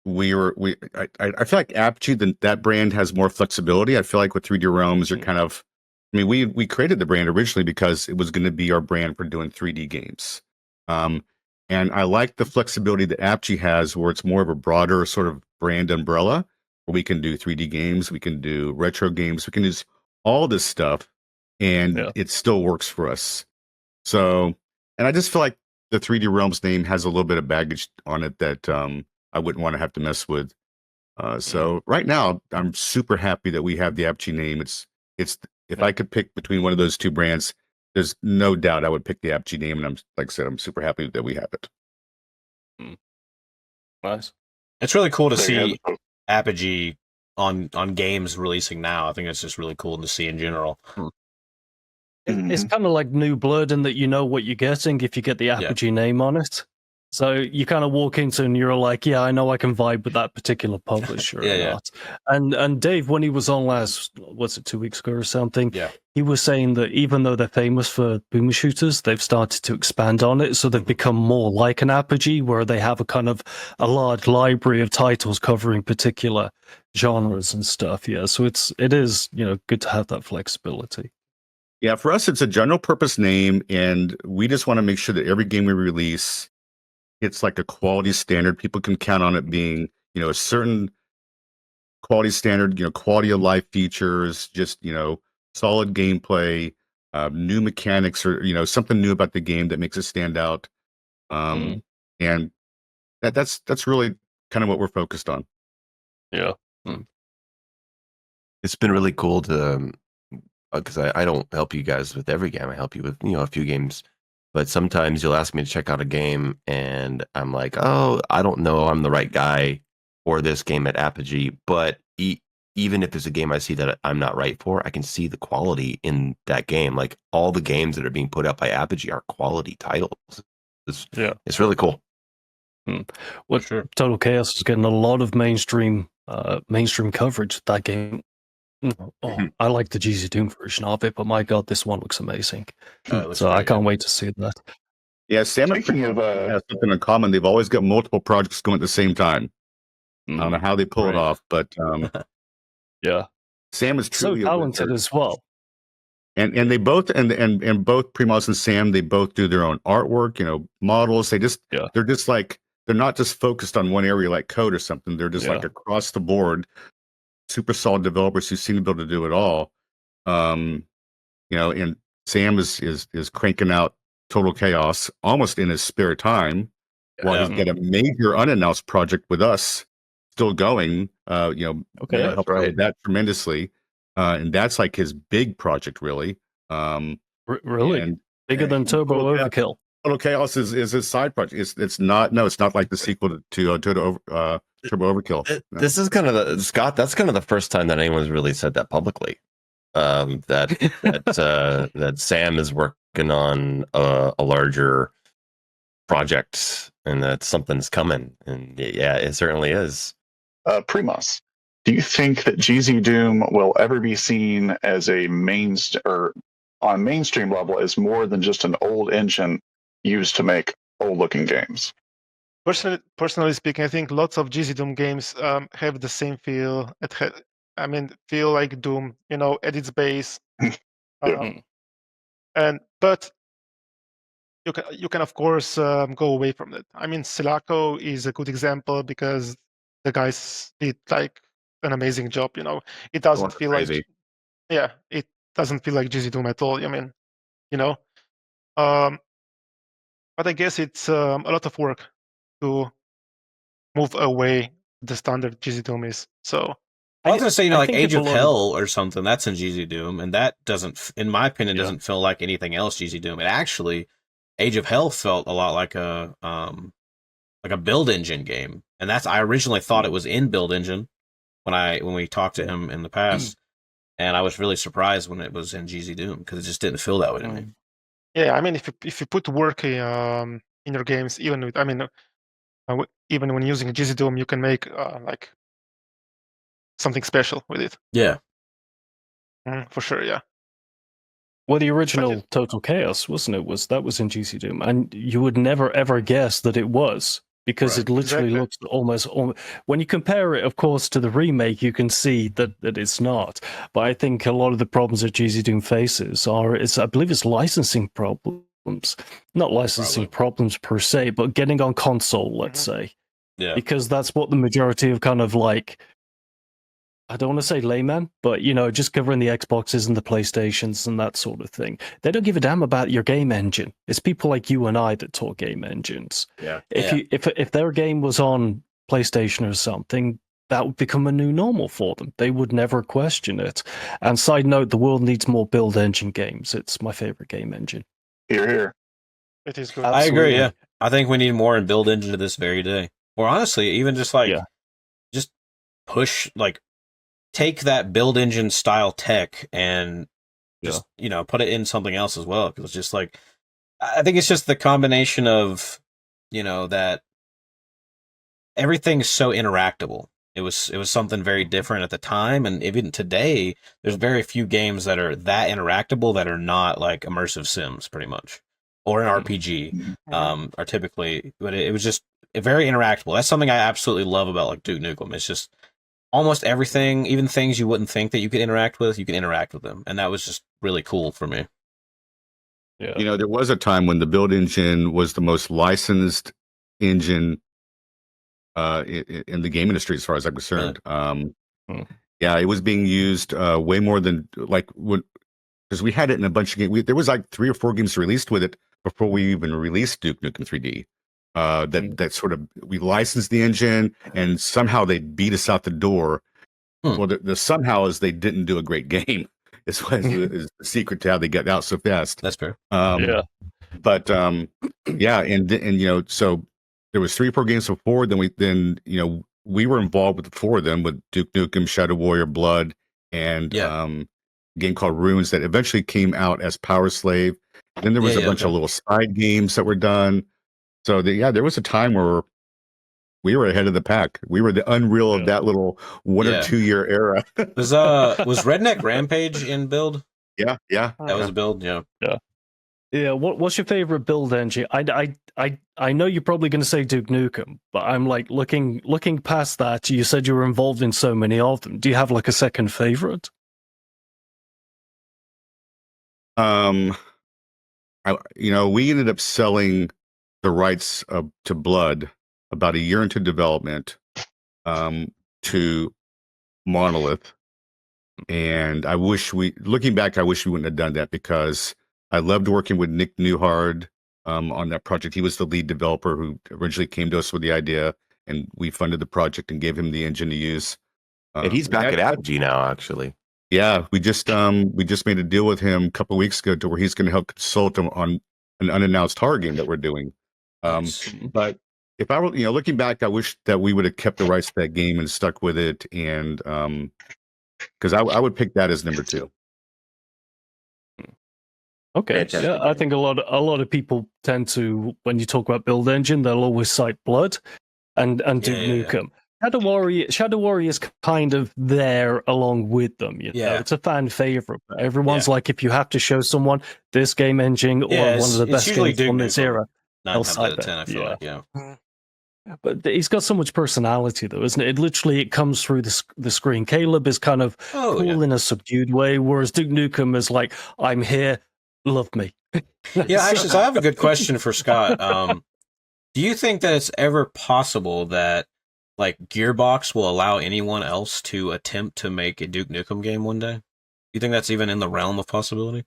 S5: I feel like Apogee, that brand has more flexibility. I feel like with 3D Realms, you're kind of, I mean, we created the brand originally because it was going to be our brand for doing 3D games. And I like the flexibility that Apogee has, where it's more of a broader sort of brand umbrella, where we can do 3D games, we can do retro games, we can do all this stuff, and it still works for us. So, and I just feel like the 3D Realms name has a little bit of baggage on it that I wouldn't want to have to mess with. So right now, I'm super happy that we have the Apogee name. It's if I could pick between one of those two brands, there's no doubt I would pick the Apogee name, and like I said, I'm super happy that we have it.
S1: Nice.
S3: It's really cool to see Apogee on games releasing now. I think it's just really cool to see in general.
S1: It's kind of like new blood in that you know what you're getting if you get the Apogee name on it. So you kind of walk into and you're like, yeah, I know I can vibe with that particular publisher or not. And Dave, when he was on last, was it 2 weeks ago or something?
S3: Yeah.
S1: He was saying that even though they're famous for boomer shooters, they've started to expand on it. So they've become more like an Apogee, where they have a kind of a large library of titles covering particular genres and stuff. Yeah. So it is, good to have that flexibility.
S5: Yeah. For us, it's a general purpose name, and we just want to make sure that every game we release, it's like a quality standard. People can count on it being, a certain quality standard, quality of life features, just, solid gameplay, new mechanics, or, something new about the game that makes it stand out. And that's really kind of what we're focused on.
S1: Yeah.
S4: It's been really cool to, because I don't help you guys with every game. I help you with, a few games. But sometimes you'll ask me to check out a game, and I'm like, oh, I don't know I'm the right guy for this game at Apogee. But even if it's a game I see that I'm not right for, I can see the quality in that game. Like, all the games that are being put out by Apogee are quality titles. It's really cool.
S1: Well, sure. Total Chaos is getting a lot of mainstream coverage. That game. I like the GZ Doom version of it, but my God, this one looks amazing. So I can't wait to see that.
S5: Yeah, Sam and Primoz have something in common. They've always got multiple projects going at the same time. I don't know how they pull it off, but Sam is truly
S1: so talented as well.
S5: And they both and both Primoz and Sam, they both do their own artwork, models. They're just like, they're not just focused on one area like code or something. They're just like across the board, super solid developers who seem to be able to do it all. And Sam is cranking out Total Chaos almost in his spare time, while he's got a major unannounced project with us still going. Helped with that tremendously, and that's like his big project, really.
S1: Really, and bigger than Turbo Overkill.
S5: Total Chaos is his side project. It's not like the sequel to Turbo Overkill.
S4: This is kind of Scott. That's kind of the first time that anyone's really said that publicly. That Sam is working on a larger project, and that something's coming. And yeah, it certainly is.
S6: Primoz, do you think that GZ Doom will ever be seen as a on mainstream level as more than just an old engine used to make old-looking games?
S2: Personally speaking, I think lots of GZ Doom games have the same feel. Feel like Doom, at its base. But you can of course go away from it. Silico is a good example because the guys did like an amazing job. It doesn't feel crazy. It doesn't feel like GZ Doom at all. But I guess it's a lot of work to move away the standard GZ Doom is. So
S3: I was going to say, like Age of Hell or something, that's in GZ Doom, and that doesn't, in my opinion, doesn't feel like anything else GZ Doom. It actually, Age of Hell felt a lot like a build engine game, and I originally thought it was in build engine when we talked to him in the past. and I was really surprised when it was in GZ Doom because it just didn't feel that way to me.
S2: Yeah, I mean, if you put work in your games, even with, I mean, even when using GZ Doom, you can make like something special with it.
S3: Yeah,
S2: For sure, yeah.
S1: Well, the original Total Chaos, wasn't it? That was in GC Doom, and you would never ever guess that it was because
S3: Right.
S1: it literally looks almost. When you compare it, of course, to the remake, you can see that it's not. But I think a lot of the problems that GC Doom faces I believe it's licensing problems, not licensing problems per se, but getting on console, let's say.
S3: Yeah,
S1: Because that's what the majority of kind of like. I don't want to say layman, but just covering the Xboxes and the PlayStations and that sort of thing. They don't give a damn about your game engine. It's people like you and I that talk game engines.
S3: Yeah.
S1: If their game was on PlayStation or something, that would become a new normal for them. They would never question it. And side note, the world needs more build engine games. It's my favorite game engine.
S6: Here, here.
S2: It is good.
S3: I agree. Yeah, I think we need more in build engine to this very day. Or honestly, even just like just push like. Take that build engine style tech and just put it in something else as well, because it's just like I think it's just the combination of that everything's so interactable. It was something very different at the time, and even today there's very few games that are that interactable that are not like immersive sims, pretty much, or an RPG. Are typically, but it was just very interactable. That's something I absolutely love about like Duke Nukem. It's just almost everything, even things you wouldn't think that you could interact with, you can interact with them. And that was just really cool for me.
S5: Yeah. There was a time when the build engine was the most licensed engine in the game industry, as far as I'm concerned. Yeah, it was being used way more than because we had it in a bunch of games. There was like 3 or 4 games released with it before we even released Duke Nukem 3D. That sort of, we licensed the engine and somehow they beat us out the door. Well, the somehow is they didn't do a great game. Is the secret to how they got out so fast.
S3: That's fair.
S5: But yeah, and so there was 3 or 4 games before. Then we were involved with 4 of them, with Duke Nukem, Shadow Warrior, Blood, and a game called Runes that eventually came out as Power Slave. And then there was a bunch of little side games that were done. So there was a time where we were ahead of the pack. We were the Unreal of that little 1 or 2 year era.
S3: Was Redneck Rampage in build?
S5: Yeah.
S3: That was a build. Yeah.
S1: What's your favorite build engine? I know you're probably going to say Duke Nukem, but I'm like looking past that. You said you were involved in so many of them. Do you have like a second favorite?
S5: We ended up selling the rights to Blood about a year into development to Monolith, and looking back, I wish we wouldn't have done that, because I loved working with Nick Newhard on that project. He was the lead developer who originally came to us with the idea, and we funded the project and gave him the engine to use.
S4: And he's back at Apogee now, actually.
S5: Yeah, we just made a deal with him a couple of weeks ago to where he's going to help consult him on an unannounced horror game that we're doing. But if I were, looking back, I wish that we would have kept the rights to that game and stuck with it, and because I would pick that as number 2.
S1: Okay, yeah, I think a lot of people tend to, when you talk about build engine, they'll always cite Blood and Duke Nukem. Shadow Warrior is kind of there along with them. It's a fan favorite. Everyone's like, if you have to show someone this game engine or one of the best games from this era,
S3: 9 times out of 10, I feel like,
S1: But he's got so much personality, though, isn't it? It comes through the screen. Caleb is kind of cool in a subdued way, whereas Duke Nukem is like, I'm here, love me.
S3: Actually, so I have a good question for Scott. Do you think that it's ever possible that like Gearbox will allow anyone else to attempt to make a Duke Nukem game one day? Do you think that's even in the realm of possibility?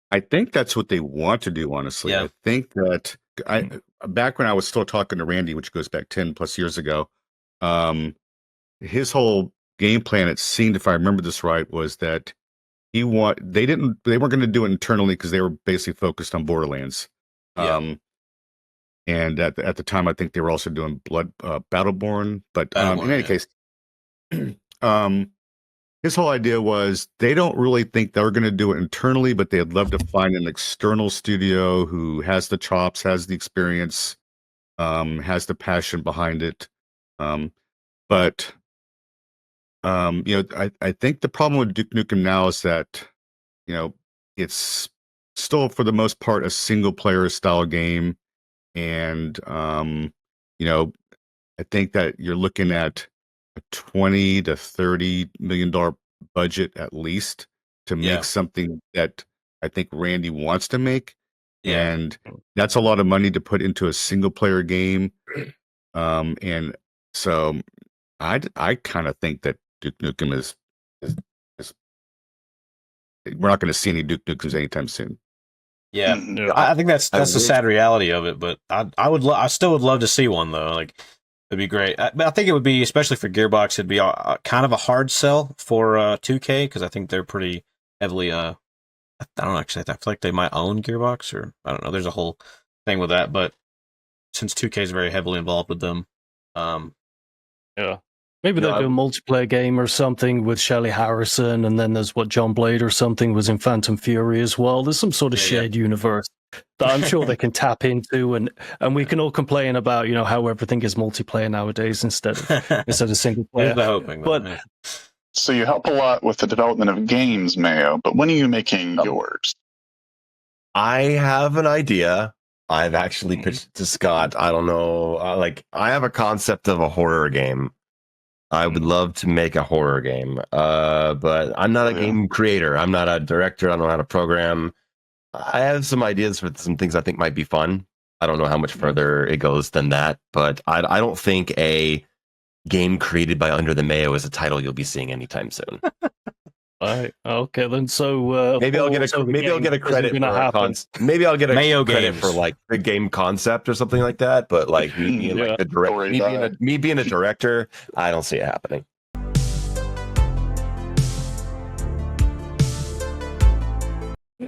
S5: I think that's what they want to do, honestly. I think that back when I was still talking to Randy, which goes back 10 plus years ago, his whole game plan, it seemed, if I remember this right, was that they weren't going to do it internally because they were basically focused on Borderlands. And at the time, I think they were also doing Battleborn. But in any case, his whole idea was they don't really think they're going to do it internally, but they'd love to find an external studio who has the chops, has the experience, has the passion behind it. But I think the problem with Duke Nukem now is that, it's still for the most part a single player style game. And, I think that you're looking at a $20 to $30 million budget at least to make something that I think Randy wants to make.
S3: Yeah.
S5: And that's a lot of money to put into a single player game. And so I kind of think that Duke Nukem is we're not going to see any Duke Nukems anytime soon.
S3: Yeah,
S6: Mhm.
S3: I think that's the sad reality of it. But I still would love to see one though. Like, it'd be great. But I think it would be, especially for Gearbox, it'd be kind of a hard sell for 2K, because I think they're pretty heavily. I don't know, actually. I feel like they might own Gearbox, or I don't know. There's a whole thing with that, but since 2K is very heavily involved with them,
S1: yeah. Maybe they'll do a multiplayer game or something with Shelley Harrison, and then there's John Blade or something was in Phantom Fury as well. There's some sort of shared universe that I'm sure they can tap into, and we can all complain about how everything is multiplayer nowadays instead of single player.
S3: the hoping,
S1: but
S6: so you help a lot with the development of games, Mayo. But when are you making yours?
S4: I have an idea. I've actually pitched it to Scott. I don't know. I have a concept of a horror game. I would love to make a horror game, but I'm not a game creator. I'm not a director. I don't know how to program. I have some ideas for some things I think might be fun. I don't know how much further it goes than that, but I don't think a game created by Under the Mayo is a title you'll be seeing anytime soon.
S1: Right. Okay, then. So
S4: maybe I'll get a credit for maybe I'll get a
S3: Mayo
S4: credit
S3: games.
S4: for like the game concept or something like that. But like me being like me being a director, I don't see it happening.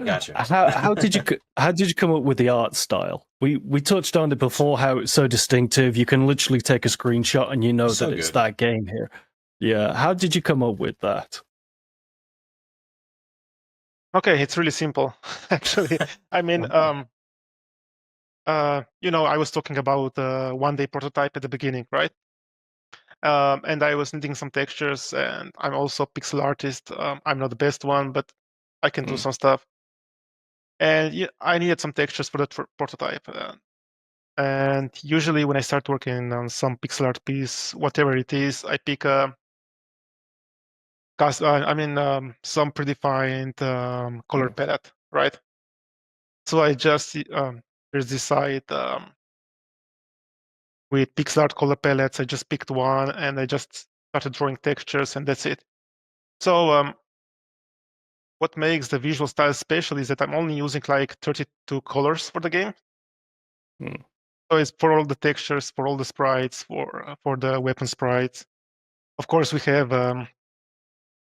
S3: Gotcha.
S1: How did you come up with the art style? We touched on it before, how it's so distinctive. You can literally take a screenshot and that it's that game here. Yeah. How did you come up with that?
S2: Okay, it's really simple, actually. I mean, I was talking about one-day prototype at the beginning, right? And I was needing some textures, and I'm also a pixel artist. I'm not the best one, but I can do some stuff. And I needed some textures for that prototype. And usually when I start working on some pixel art piece, whatever it is, I pick some predefined color palette, right? So I just there's this site with pixel art color palettes. I just picked one and I just started drawing textures, and that's it. So what makes the visual style special is that I'm only using like 32 colors for the game. So it's for all the textures, for all the sprites, for the weapon sprites. Of course, we have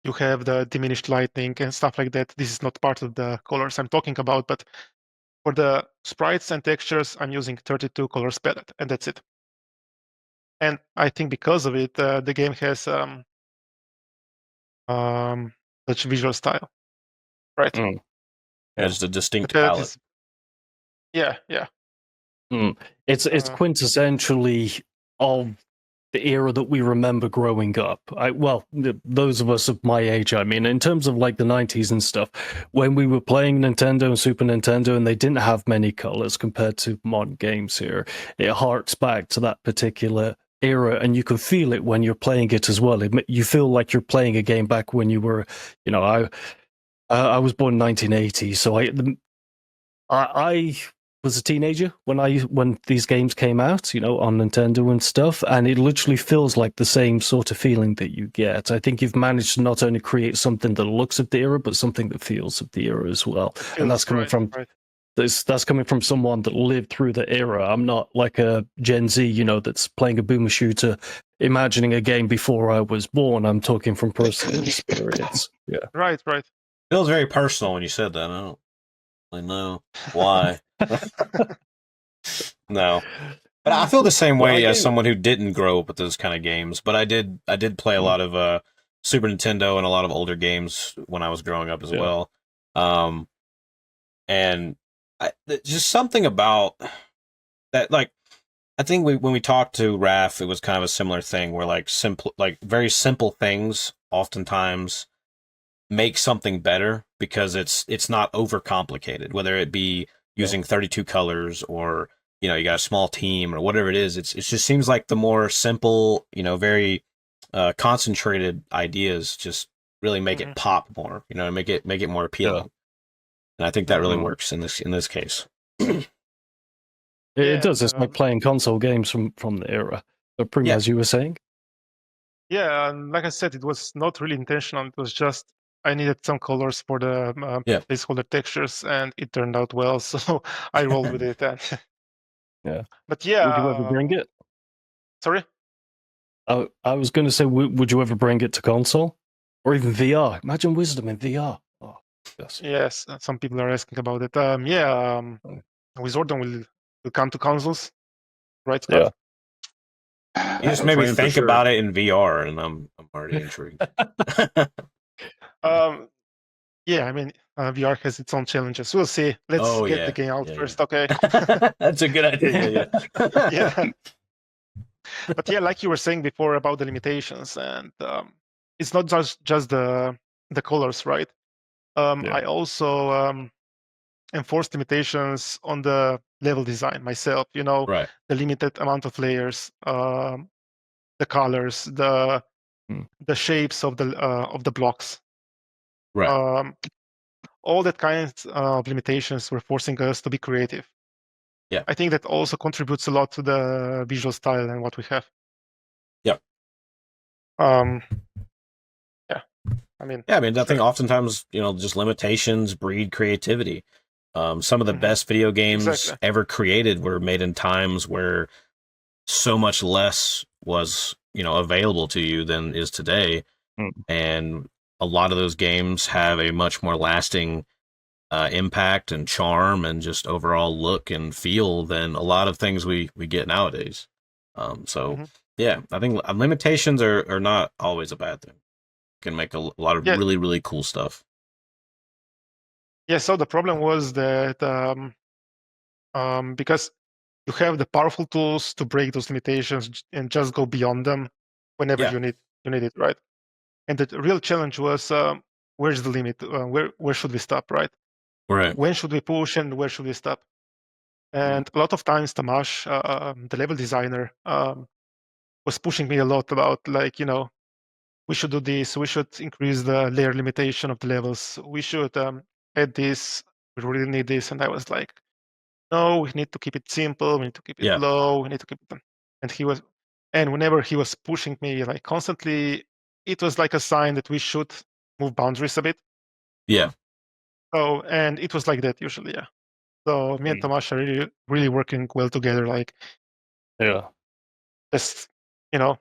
S2: you have the diminished lighting and stuff like that. This is not part of the colors I'm talking about, but for the sprites and textures, I'm using 32 colors palette, and that's it. And I think because of it, the game has such visual style, right?
S3: It's a distinct palette.
S2: Yeah.
S1: It's quintessentially of the era that we remember growing up. Those of us of my age, I mean, in terms of like the 90s and stuff, when we were playing Nintendo and Super Nintendo and they didn't have many colors compared to modern games here, it harks back to that particular era, and you can feel it when you're playing it as well. You feel like you're playing a game back when you were, I was born in 1980, so I was a teenager when these games came out, on Nintendo and stuff, and it literally feels like the same sort of feeling that you get. I think you've managed to not only create something that looks of the era, but something that feels of the era as well. And that's coming from that's coming from someone that lived through the era. I'm not like a Gen Z, that's playing a boomer shooter, imagining a game before I was born. I'm talking from personal experience. Yeah.
S2: Right.
S3: Feels very personal when you said that. I don't really know why. No, but I feel the same way as someone who didn't grow up with those kind of games. But I did play a lot of Super Nintendo and a lot of older games when I was growing up as well. And just something about that, like, I think when we talked to Raph, it was kind of a similar thing where like very simple things oftentimes make something better because it's not overcomplicated, whether it be using 32 colors or, you know, you got a small team or whatever it is. It just seems like the more simple, you know, very concentrated ideas just really make it pop more, you know, make it more appealing. And I think that really works in this case.
S1: It does. It's like playing console games from the era. So, Primoz, as you were saying?
S2: Yeah, and like I said, it was not really intentional. It was just I needed some colors for the placeholder textures, and it turned out well, so I rolled with it. And but yeah,
S1: would you ever bring it?
S2: Sorry?
S1: I was going to say, would you ever bring it to console or even VR? Imagine Wizordum in VR. Oh, yes.
S2: Yes, some people are asking about it. Wizordum will come to consoles, right, Scott?
S3: Yeah. You just made me think about it in VR, and I'm already intrigued.
S2: Yeah, I mean, VR has its own challenges. We'll see. Let's get the game out first, okay?
S3: That's a good idea.
S2: Yeah. But yeah, like you were saying before about the limitations, and it's not just the colors, right? I also enforced limitations on the level design myself. You know, the limited amount of layers, the colors, the shapes of the blocks.
S3: Right.
S2: All that kinds of limitations were forcing us to be creative.
S3: Yeah.
S2: I think that also contributes a lot to the visual style and what we have.
S3: Yeah.
S2: I
S3: think oftentimes, you know, just limitations breed creativity. Some of the best video games ever created were made in times where so much less was, you know, available to you than is today. And a lot of those games have a much more lasting impact and charm and just overall look and feel than a lot of things we get nowadays. Yeah, I think limitations are not always a bad thing. Can make a lot of really, really cool stuff.
S2: Yeah, so the problem was that because you have the powerful tools to break those limitations and just go beyond them whenever you need it, right? And the real challenge was where's the limit? Where should we stop, right?
S3: Right.
S2: When should we push and where should we stop? And a lot of times, Tamash, the level designer, was pushing me a lot about, like, you know, we should do this, we should increase the layer limitation of the levels, we should add this, we really need this. And I was like, no, we need to keep it simple, we need to keep it low, we need to keep it. And whenever he was pushing me, like, constantly, it was like a sign that we should move boundaries a bit.
S3: Yeah.
S2: So, and it was like that usually, yeah. So me and Tamash are really, really working well together, like, just, you know.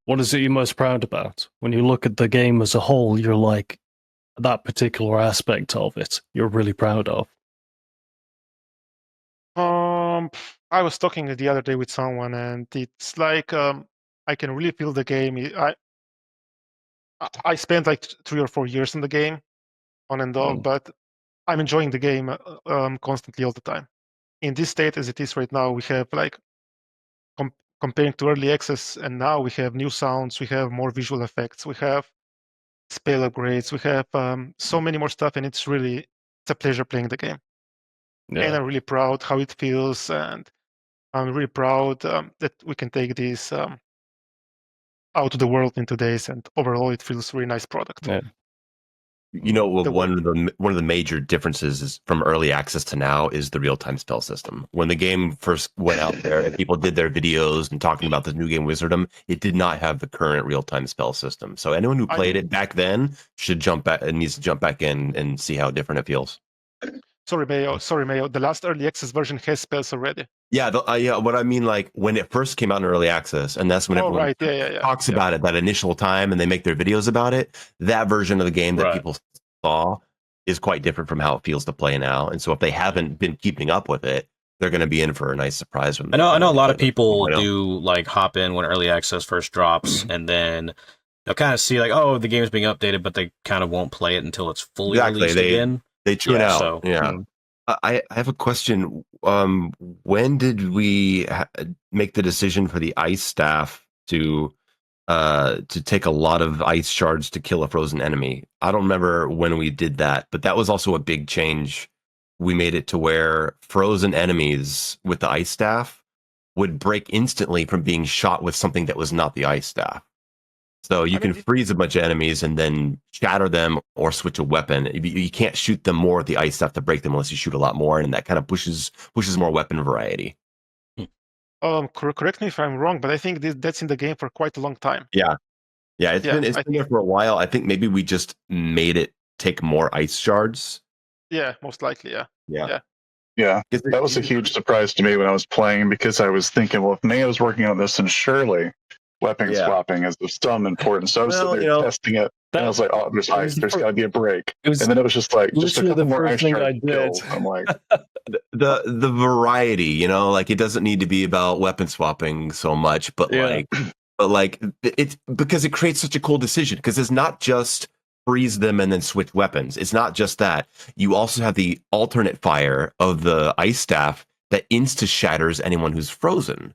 S1: What is it you're most proud about? When you look at the game as a whole, you're like, that particular aspect of it, you're really proud of.
S2: I was talking the other day with someone, and it's like I can really feel the game. I spent like 3 or 4 years in the game, on and off, but I'm enjoying the game constantly all the time. In this state as it is right now, we have like comparing to early access, and now we have new sounds, we have more visual effects, we have spell upgrades, we have so many more stuff, and it's a pleasure playing the game. And I'm really proud how it feels, and I'm really proud that we can take this out to the world in 2 days, and overall it feels a really nice product.
S4: You know, one of the major differences is from early access to now is the real-time spell system. When the game first went out there and people did their videos and talking about the new game Wizordum, it did not have the current real-time spell system. So anyone who played it back then should jump back and needs to jump back in and see how different it feels.
S2: Sorry, Mayo. The last early access version has spells already.
S4: Yeah, what I mean, like when it first came out in early access, and that's when everyone talks about it, that initial time, and they make their videos about it. That version of the game that people saw is quite different from how it feels to play now. And so if they haven't been keeping up with it, they're going to be in for a nice surprise when
S3: I know a
S4: finally
S3: lot
S4: play
S3: of
S4: the
S3: people
S4: 4.0.
S3: do like hop in when early access first drops, and then they'll kind of see like, oh, the game's being updated, but they kind of won't play it until it's fully released again.
S4: They tune
S3: Yeah,
S4: out.
S3: so-
S4: yeah. I have a question. When did we make the decision for the ice staff to take a lot of ice shards to kill a frozen enemy? I don't remember when we did that, but that was also a big change. We made it to where frozen enemies with the ice staff would break instantly from being shot with something that was not the ice staff. So you can freeze a bunch of enemies and then shatter them or switch a weapon. You can't shoot them more with the ice stuff to break them unless you shoot a lot more, and that kind of pushes more weapon variety.
S2: Correct me if I'm wrong, but I think that's in the game for quite a long time.
S4: Yeah, it's been there for a while. I think maybe we just made it take more ice shards.
S2: Yeah, most likely. Yeah.
S6: Yeah, that was a huge surprise to me when I was playing, because I was thinking, well, if Mayo's working on this, then surely weapon swapping is of some importance. So I was sitting there testing it, and I was like, oh, there's ice, there's got to be a break. And then it was just like, just a couple more ice shards kills. I'm like,
S4: the variety, like it doesn't need to be about weapon swapping so much, but like it's because it creates such a cool decision, because it's not just freeze them and then switch weapons. It's not just that. You also have the alternate fire of the ice staff that insta shatters anyone who's frozen,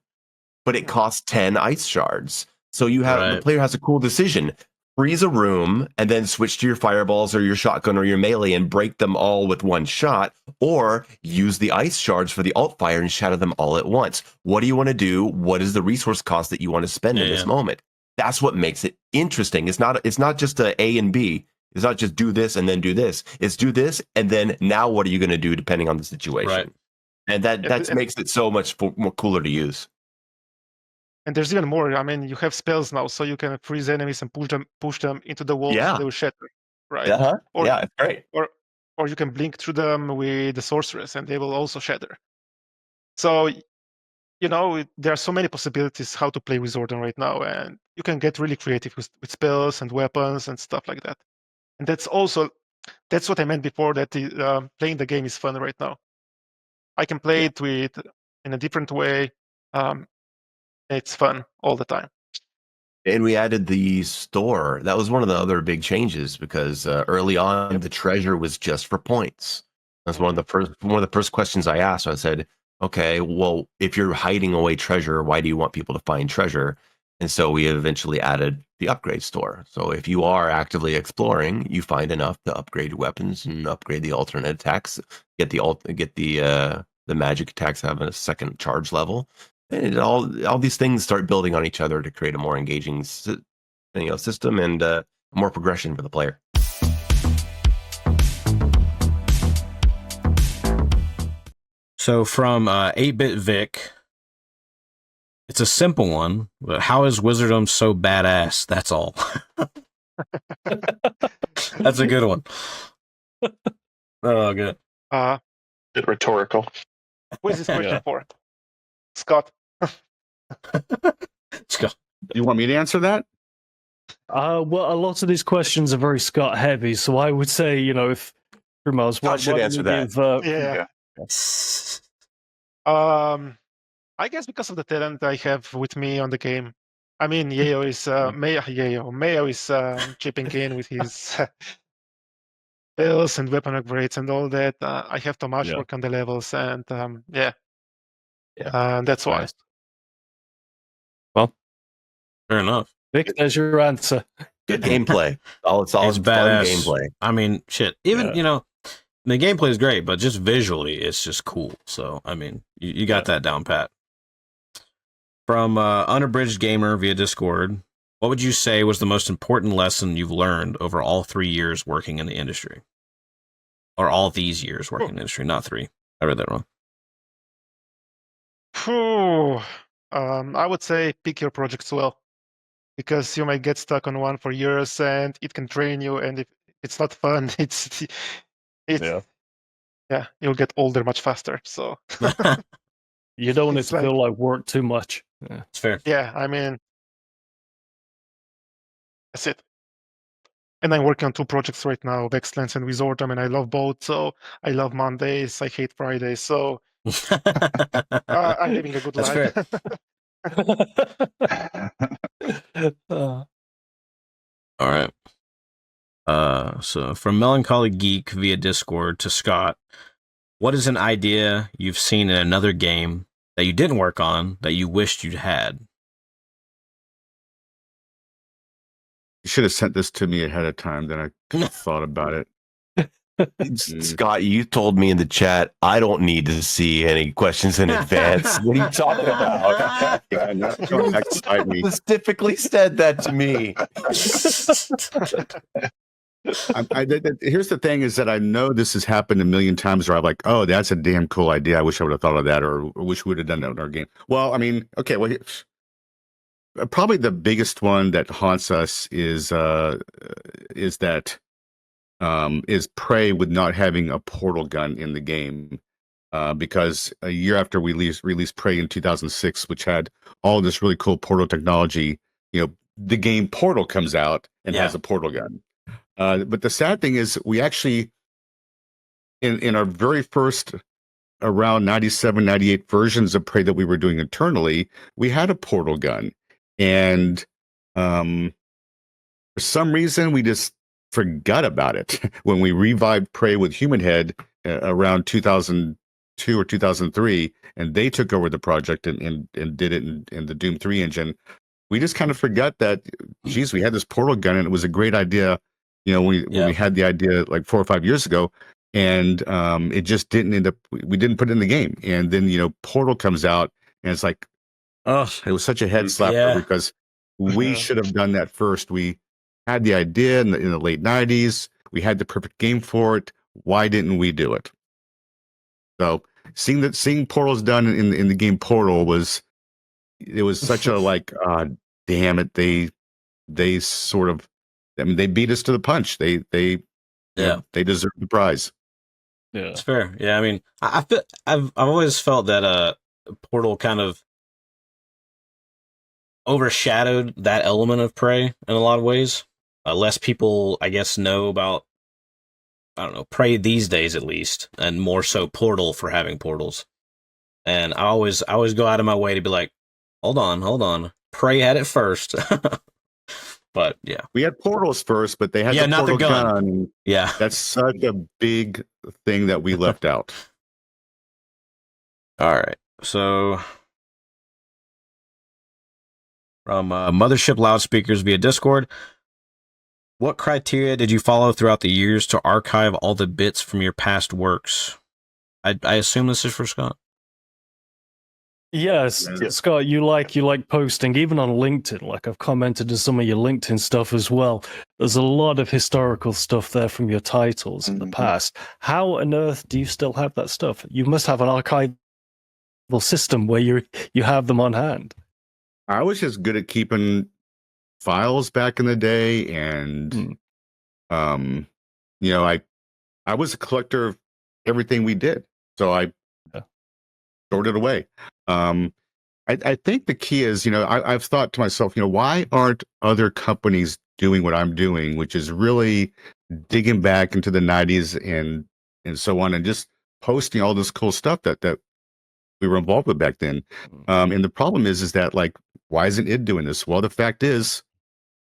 S4: but it costs 10 ice shards. So you have the player has a cool decision: freeze a room and then switch to your fireballs or your shotgun or your melee and break them all with one shot, or use the ice shards for the alt fire and shatter them all at once. What do you want to do? What is the resource cost that you want to spend in this moment? That's what makes it interesting. It's not just A and B. It's not just do this and then do this. It's do this and then now what are you going to do depending on the situation?
S3: Right.
S4: And that makes it so much more cooler to use.
S2: And there's even more. I mean, you have spells now, so you can freeze enemies and push them into the walls.
S4: Yeah.
S2: They will shatter. Right.
S4: It's great.
S2: Or you can blink through them with the sorceress, and they will also shatter. So, there are so many possibilities how to play Wizordum right now, and you can get really creative with spells and weapons and stuff like that. And that's what I meant before, that playing the game is fun right now. I can play it in a different way. It's fun all the time.
S4: And we added the store. That was one of the other big changes, because early on the treasure was just for points. That's one of the first questions I asked. I said, okay, well, if you're hiding away treasure, why do you want people to find treasure? And so we eventually added the upgrade store. So if you are actively exploring, you find enough to upgrade your weapons and upgrade the alternate attacks, get the magic attacks have a second charge level. And all these things start building on each other to create a more engaging system and more progression for the player.
S3: So from 8-Bit Vic, it's a simple one, but how is Wizardum so badass? That's all. That's a good one. Oh, good.
S6: Bit rhetorical.
S2: What is this question for? Scott.
S3: Scott.
S5: Do you want me to answer that?
S1: Well, a lot of these questions are very Scott heavy, so I would say, if Primoz,
S4: Scott should answer that.
S2: I guess because of the talent I have with me on the game. I mean, Mayo is chipping in with his spells and weapon upgrades and all that. I have too much work on the levels, and that's why.
S1: Nice. Well,
S3: fair enough.
S1: Vic, there's your answer.
S4: Good gameplay. It's fun gameplay.
S3: I mean, shit. Even the gameplay is great, but just visually, it's just cool. So, I mean, you got that down pat. From Unabridged Gamer via Discord, what would you say was the most important lesson you've learned over all 3 years working in the industry? Or all these years working in the industry, not 3. I read that wrong.
S2: I would say pick your projects well, because you might get stuck on one for years and it can drain you, and if it's not fun, you'll get older much faster. So
S1: you don't want it to feel like work too much.
S3: Yeah, it's fair.
S2: Yeah, I mean, that's it. And I'm working on 2 projects right now, Vexlands and Wizordum, and I love both. So I love Mondays, I hate Fridays. So I'm living a good
S3: That's
S2: life.
S1: Uh,
S3: All right. So from Melancholy Geek via Discord to Scott, what is an idea you've seen in another game that you didn't work on that you wished you'd had?
S5: You should have sent this to me ahead of time. Then I could have thought about it.
S4: Scott, you told me in the chat I don't need to see any questions in advance. What are you talking about?
S5: Yeah, no, don't excite me.
S4: Specifically said that to me.
S5: Here's the thing: is that I know this has happened a million times. Where I'm like, "Oh, that's a damn cool idea. I wish I would have thought of that, or wish we would have done that in our game." Well, I mean, okay. Well, probably the biggest one that haunts us is Prey with not having a portal gun in the game, because a year after we released Prey in 2006, which had all this really cool portal technology, the game Portal comes out and has a portal gun. But the sad thing is, we actually, in our very first around 97, 98 versions of Prey that we were doing internally, we had a portal gun. And for some reason, we just forgot about it when we revived Prey with Human Head around 2002 or 2003, and they took over the project and did it in the Doom 3 engine. We just kind of forgot that, geez, we had this portal gun and it was a great idea, when we had the idea like 4 or 5 years ago, and it just didn't end up, we didn't put it in the game. And then, Portal comes out and it's like, oh, it was such a head slapper because we should have done that first. We had the idea in the late 90s. We had the perfect game for it. Why didn't we do it? So seeing Portals done in the game Portal was such a like, damn it. They sort of, they beat us to the punch. They deserve the prize.
S1: Yeah,
S3: it's fair. Yeah, I mean, I've always felt that Portal kind of overshadowed that element of Prey in a lot of ways. Less people, I guess, know about, I don't know, Prey these days at least, and more so Portal for having portals. And I always go out of my way to be like, hold on, Prey had it first. But yeah,
S5: we had portals first, but they had the
S3: not
S5: portal
S3: the gun. Yeah,
S5: that's such a big thing that we left out.
S3: All right, so from Mothership Loudspeakers via Discord, what criteria did you follow throughout the years to archive all the bits from your past works? I assume this is for Scott.
S1: Yes, Scott, you like posting, even on LinkedIn. Like, I've commented on some of your LinkedIn stuff as well. There's a lot of historical stuff there from your titles in the past. How on earth do you still have that stuff? You must have an archival system where you have them on hand.
S5: I was just good at keeping files back in the day, and I was a collector of everything we did, so I stored it away. I think the key is, I've thought to myself, why aren't other companies doing what I'm doing, which is really digging back into the 90s and so on, and just posting all this cool stuff that we were involved with back then. And the problem is that, like, why isn't id doing this? Well, the fact is,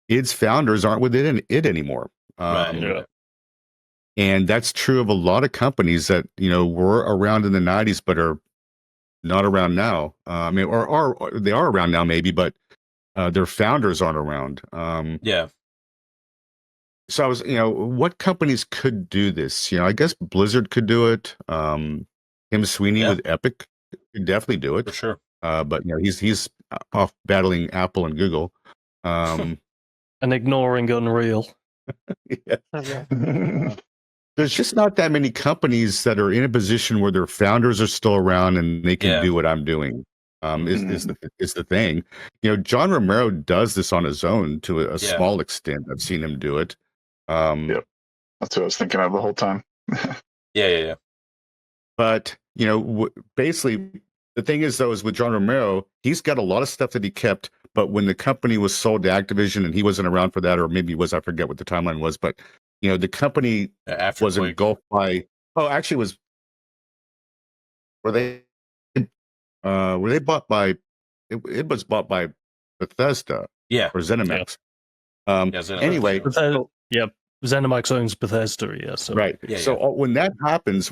S5: id's founders aren't within it anymore. And that's true of a lot of companies that, were around in the 90s, but are not around now. Or they are around now maybe, but their founders aren't around. So I was, what companies could do this? I guess Blizzard could do it. Tim Sweeney with Epic could definitely do it.
S3: For sure.
S5: But he's off battling Apple and Google.
S1: And ignoring Unreal.
S5: There's just not that many companies that are in a position where their founders are still around and they can do what I'm doing. Is the thing. John Romero does this on his own to a small extent. I've seen him do it.
S6: Yep. That's what I was thinking of the whole time.
S3: Yeah.
S5: But, basically, the thing is, though, is with John Romero, he's got a lot of stuff that he kept, but when the company was sold to Activision and he wasn't around for that, or maybe he was, I forget what the timeline was, but, the company was engulfed by, actually was were they bought by? It was bought by Bethesda
S3: Yeah.
S5: or ZeniMax.
S3: Yeah, ZeniMax,
S5: Anyway,
S1: Bethesda, yep. ZeniMax owns Bethesda, yeah. So
S5: right.
S3: Yeah,
S5: So when that happens,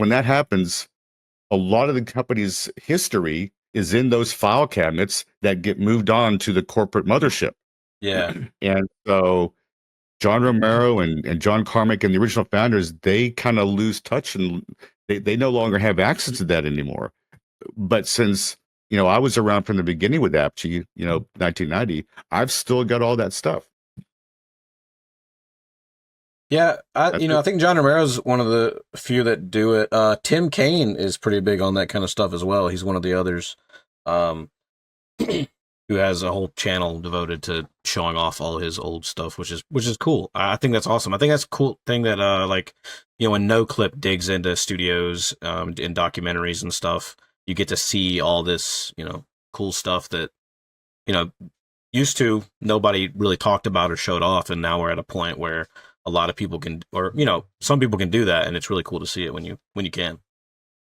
S5: a lot of the company's history is in those file cabinets that get moved on to the corporate mothership.
S3: yeah,
S5: And so John Romero and John Carmack and the original founders, they kind of lose touch and they no longer have access to that anymore. But since, I was around from the beginning with Apogee, 1990, I've still got all that stuff.
S3: yeah. I think John Romero's one of the few that do it. Tim Kaine is pretty big on that kind of stuff as well. He's one of the others, who has a whole channel devoted to showing off all his old stuff, which is cool. I think that's awesome. I think that's a cool thing that when No Clip digs into studios in documentaries and stuff, you get to see all this cool stuff that used to nobody really talked about or showed off, and now we're at a point where a lot of people can, or some people can do that, and it's really cool to see it when you can.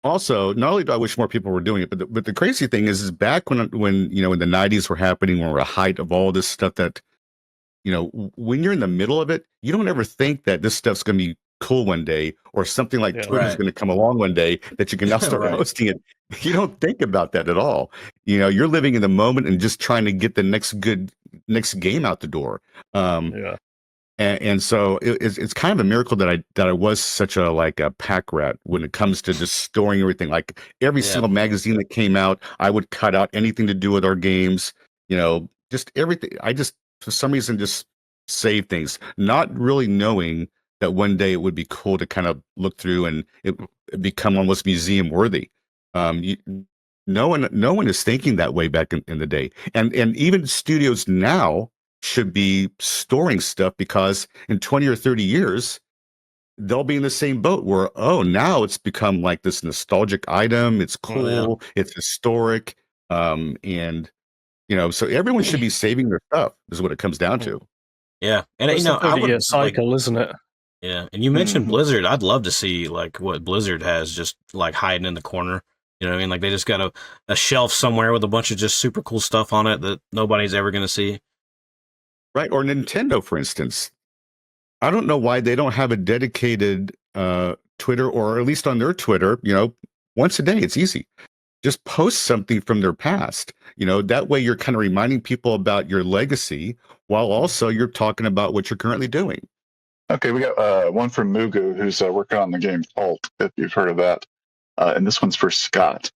S5: Also, not only do I wish more people were doing it, but the crazy thing is back when in the 90s were happening, when we're a height of all this stuff that, when you're in the middle of it, you don't ever think that this stuff's going to be cool one day, or something like Twitter's going to come along one day that you can now start hosting it. You don't think about that at all. You're living in the moment and just trying to get the next game out the door. And so it's kind of a miracle that I was such a pack rat when it comes to just storing everything. Like every single magazine that came out, I would cut out anything to do with our games. Just everything. I just for some reason just save things, not really knowing that one day it would be cool to kind of look through and it become almost museum worthy. No one is thinking that way back in the day, and even studios now should be storing stuff, because in 20 or 30 years they'll be in the same boat where now it's become like this nostalgic item. It's cool. It's historic. And so everyone should be saving their stuff is what it comes down to.
S3: Yeah. And
S1: it's a 30-year cycle, isn't it?
S3: Yeah. And you mentioned Blizzard. I'd love to see like what Blizzard has just like hiding in the corner. You know what I mean? Like they just got a shelf somewhere with a bunch of just super cool stuff on it that nobody's ever going to see.
S5: Right. Or Nintendo, for instance. I don't know why they don't have a dedicated Twitter, or at least on their Twitter, once a day. It's easy. Just post something from their past. That way you're kind of reminding people about your legacy while also you're talking about what you're currently doing.
S6: Okay, we got one from Mugu, who's working on the game Alt, if you've heard of that. And this one's for Scott.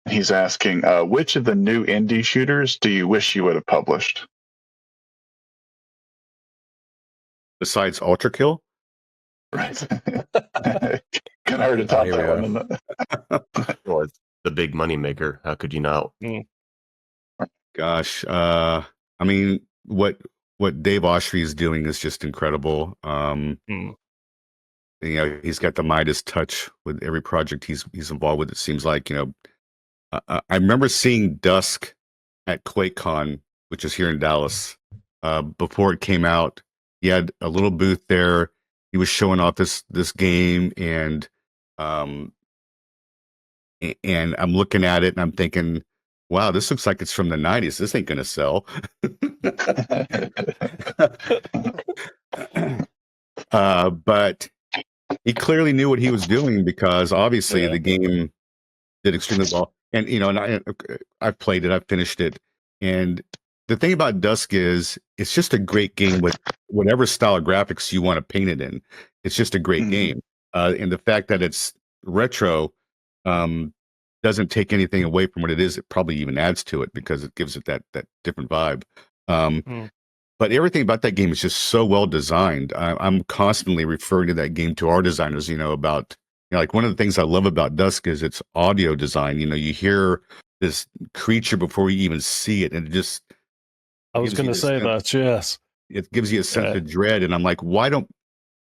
S6: He's asking, which of the new indie shooters do you wish you would have published?
S5: Besides Ultra Kill?
S6: Right. Kind of hard to top that one, isn't it?
S4: Well, it's the big money maker. How could you not?
S5: Gosh, I mean, what Dave Oshry is doing is just incredible. He's got the Midas touch with every project he's involved with. It seems like I remember seeing Dusk at QuakeCon, which is here in Dallas, before it came out. He had a little booth there. He was showing off this game, and I'm looking at it and I'm thinking, wow, this looks like it's from the 90s. This ain't gonna sell. But he clearly knew what he was doing, because obviously the game did extremely well. And I've played it, I've finished it, and the thing about Dusk is it's just a great game with whatever style of graphics you want to paint it in. It's just a great game. And the fact that it's retro doesn't take anything away from what it is. It probably even adds to it, because it gives it that different vibe. But everything about that game is just so well designed. I'm constantly referring to that game to our designers, about like one of the things I love about Dusk is its audio design. You hear this creature before you even see it, and it just...
S1: I was going to say that, yes.
S5: It gives you a sense of dread, and I'm like, why don't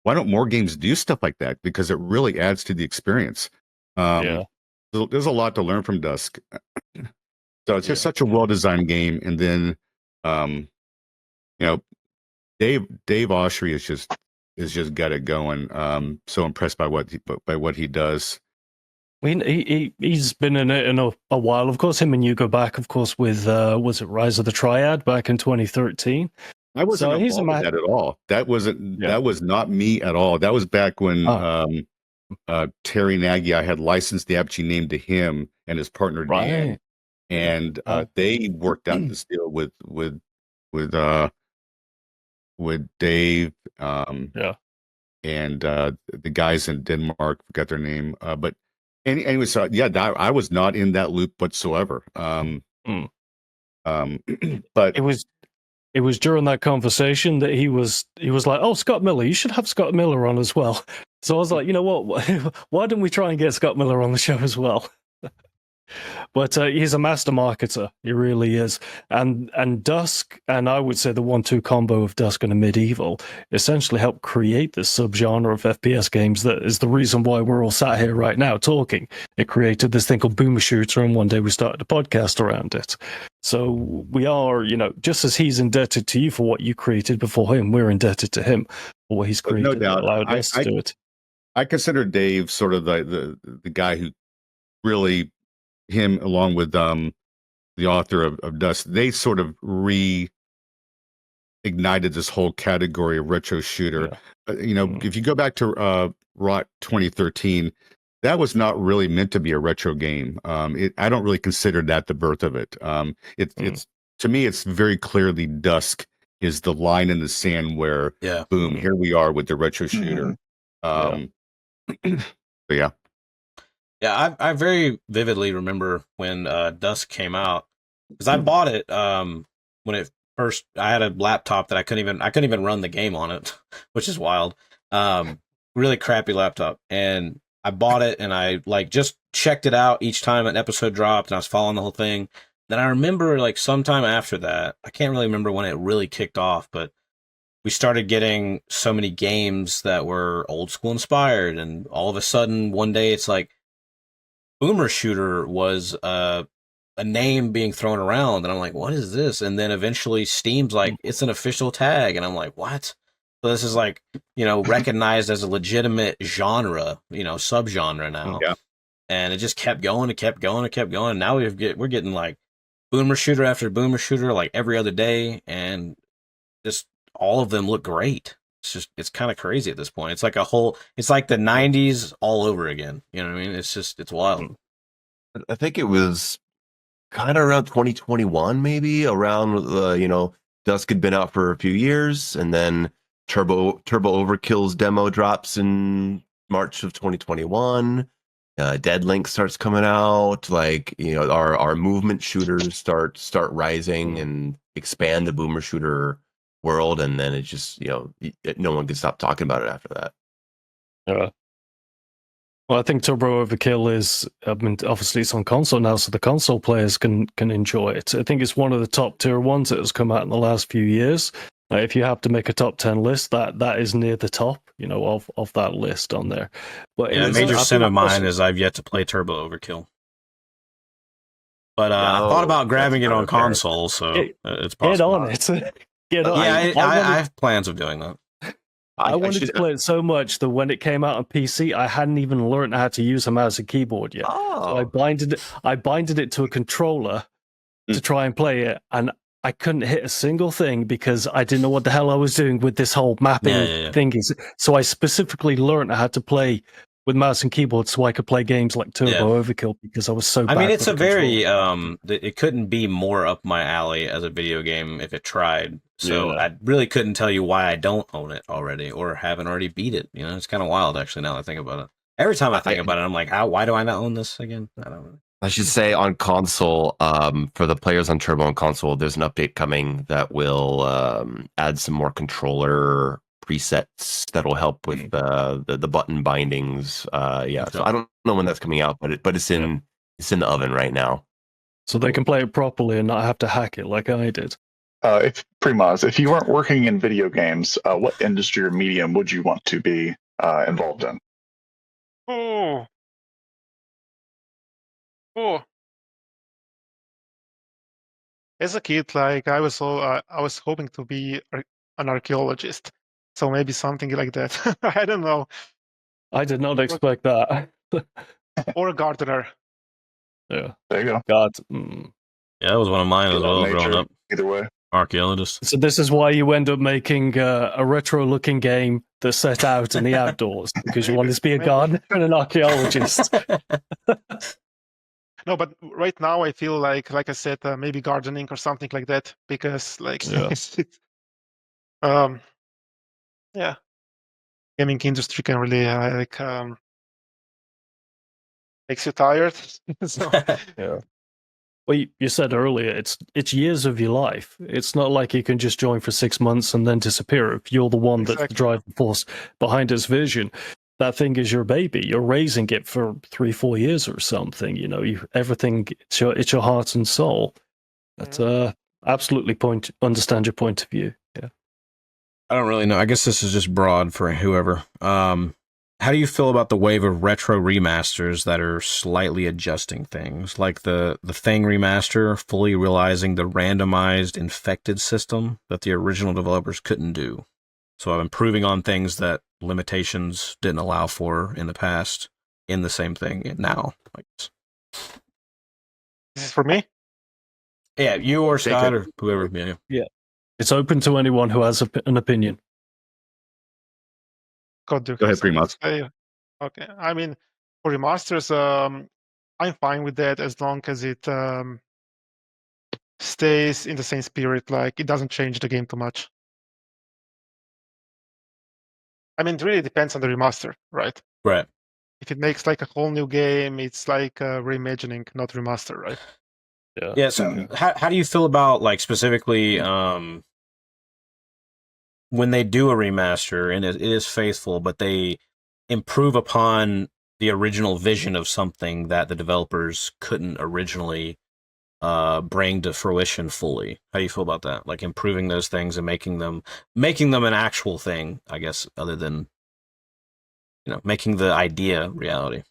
S5: more games do stuff like that? Because it really adds to the experience. There's a lot to learn from Dusk. So it's just such a well-designed game, and then, Dave Oshry is just got it going. So impressed by what he does.
S1: He's been in it in a while. Of course, him and you go back, of course, with was it Rise of the Triad back in 2013?
S5: I wasn't
S1: So he's
S5: involved with that at all. That wasn't.
S1: Yeah.
S5: That was not me at all. That was back when Terry Nagy. I had licensed the Apogee name to him and his partner Dan, and they worked out this deal with Dave. And the guys in Denmark, forgot their name. But anyway, so yeah, I was not in that loop whatsoever. But
S1: it was during that conversation that he was like, "Oh, Scott Miller, you should have Scott Miller on as well." So I was like, you know what? Why didn't we try and get Scott Miller on the show as well? But he's a master marketer. He really is. And Dusk, and I would say the 1-2 combo of Dusk and a Medieval essentially helped create this subgenre of FPS games that is the reason why we're all sat here right now talking. It created this thing called Boomer Shooter, and one day we started a podcast around it. So we are, just as he's indebted to you for what you created before him, we're indebted to him for what he's created.
S5: No doubt.
S1: Allowed us to do it.
S5: I consider Dave sort of the guy who really, him along with the author of Dust, they sort of reignited this whole category of retro shooter. If you go back to Rot 2013, that was not really meant to be a retro game. I don't really consider that the birth of it. It's to me, it's very clearly Dusk is the line in the sand where boom, here we are with the retro shooter. But yeah.
S3: Yeah, I very vividly remember when Dusk came out, because I bought it when it first. I had a laptop that I couldn't even run the game on it, which is wild. Really crappy laptop, and I bought it and I just checked it out each time an episode dropped, and I was following the whole thing. Then I remember sometime after that, I can't really remember when it really kicked off, but we started getting so many games that were old school inspired, and all of a sudden one day it's like Boomer Shooter was a name being thrown around, and I'm like, what is this? And then eventually Steam's like, it's an official tag, and I'm like, what? So this is recognized as a legitimate genre, subgenre now.
S5: Yeah.
S3: And it just kept going, it kept going, it kept going. Now we're getting Boomer Shooter after Boomer Shooter every other day, and just all of them look great. It's kind of crazy at this point. It's like it's like the 90s all over again. You know what I mean? It's wild.
S4: I think it was kind of around 2021, maybe around, Dusk had been out for a few years, and then Turbo Overkill's demo drops in March of 2021. Deadlink starts coming out. Our movement shooters start rising and expand the Boomer Shooter world, and then it just no one can stop talking about it after that.
S1: Well, I think Turbo Overkill is, obviously it's on console now, so the console players can enjoy it. I think it's one of the top tier ones that has come out in the last few years. If you have to make a top 10 list, that is near the top, of that list on there. But
S3: a major sin of mine is I've yet to play Turbo Overkill. But I thought about grabbing it on console, so it's possible.
S1: Get on it. Get on.
S3: Yeah, I have plans of doing that.
S1: I wanted to play it so much that when it came out on PC, I hadn't even learned how to use a mouse and keyboard yet. So I binded it to a controller to try and play it, and I couldn't hit a single thing because I didn't know what the hell I was doing with this whole mapping thing. So I specifically learned how to play with mouse and keyboard so I could play games like Turbo Overkill because I was so bad.
S3: I mean, it's a very it couldn't be more up my alley as a video game if it tried. So I really couldn't tell you why I don't own it already or haven't already beat it. It's kind of wild actually now that I think about it. Every time I think about it, I'm like, why do I not own this again? I don't know.
S4: I should say on console, for the players on Turbo and console, there's an update coming that will add some more controller presets that'll help with the button bindings. So I don't know when that's coming out, but it's in the oven right now.
S1: So they can play it properly and not have to hack it like I did.
S6: If Primoz, if you weren't working in video games, what industry or medium would you want to be involved in?
S2: As a kid, I was hoping to be an archaeologist, so maybe something like that. I don't know.
S1: I did not expect that.
S2: or a gardener.
S1: Yeah.
S6: There you go.
S1: God.
S3: Yeah, that was one of mine as
S6: Love
S3: well.
S6: nature,
S3: Growing up,
S6: either way.
S3: archaeologist.
S1: So this is why you end up making a retro-looking game that's set out in the outdoors, because you wanted to be a gardener and an archaeologist.
S2: No, but right now I feel like I said, maybe gardening or something like that, because like,
S1: Yeah.
S2: yeah, gaming industry can really makes you tired. So,
S1: Yeah. Well, you said earlier, it's years of your life. It's not like you can just join for 6 months and then disappear. If you're the one that's the
S2: Exactly.
S1: driving force behind its vision, that thing is your baby. You're raising it for 3-4 years or something. You know, everything. It's your heart and soul. That's absolutely understand your point of view. Yeah.
S3: I don't really know. I guess this is just broad for whoever. How do you feel about the wave of retro remasters that are slightly adjusting things, like the Thing remaster, fully realizing the randomized infected system that the original developers couldn't do? So I'm improving on things that limitations didn't allow for in the past in the same thing now.
S2: this is for me.
S3: Yeah, you or
S5: Take
S3: Scott
S5: it.
S3: or whoever. Yeah.
S1: It's open to anyone who has an opinion.
S2: Go
S5: ahead, Primoz.
S2: Okay. I mean, for remasters, I'm fine with that as long as it stays in the same spirit. Like, it doesn't change the game too much. I mean, it really depends on the remaster, right?
S3: Right.
S2: If it makes like a whole new game, it's like reimagining, not remaster, right?
S1: Yeah.
S3: Yeah. So how do you feel about, like, specifically when they do a remaster and it is faithful, but they improve upon the original vision of something that the developers couldn't originally bring to fruition fully? How do you feel about that? Like improving those things and making them an actual thing, I guess, other than, making the idea reality.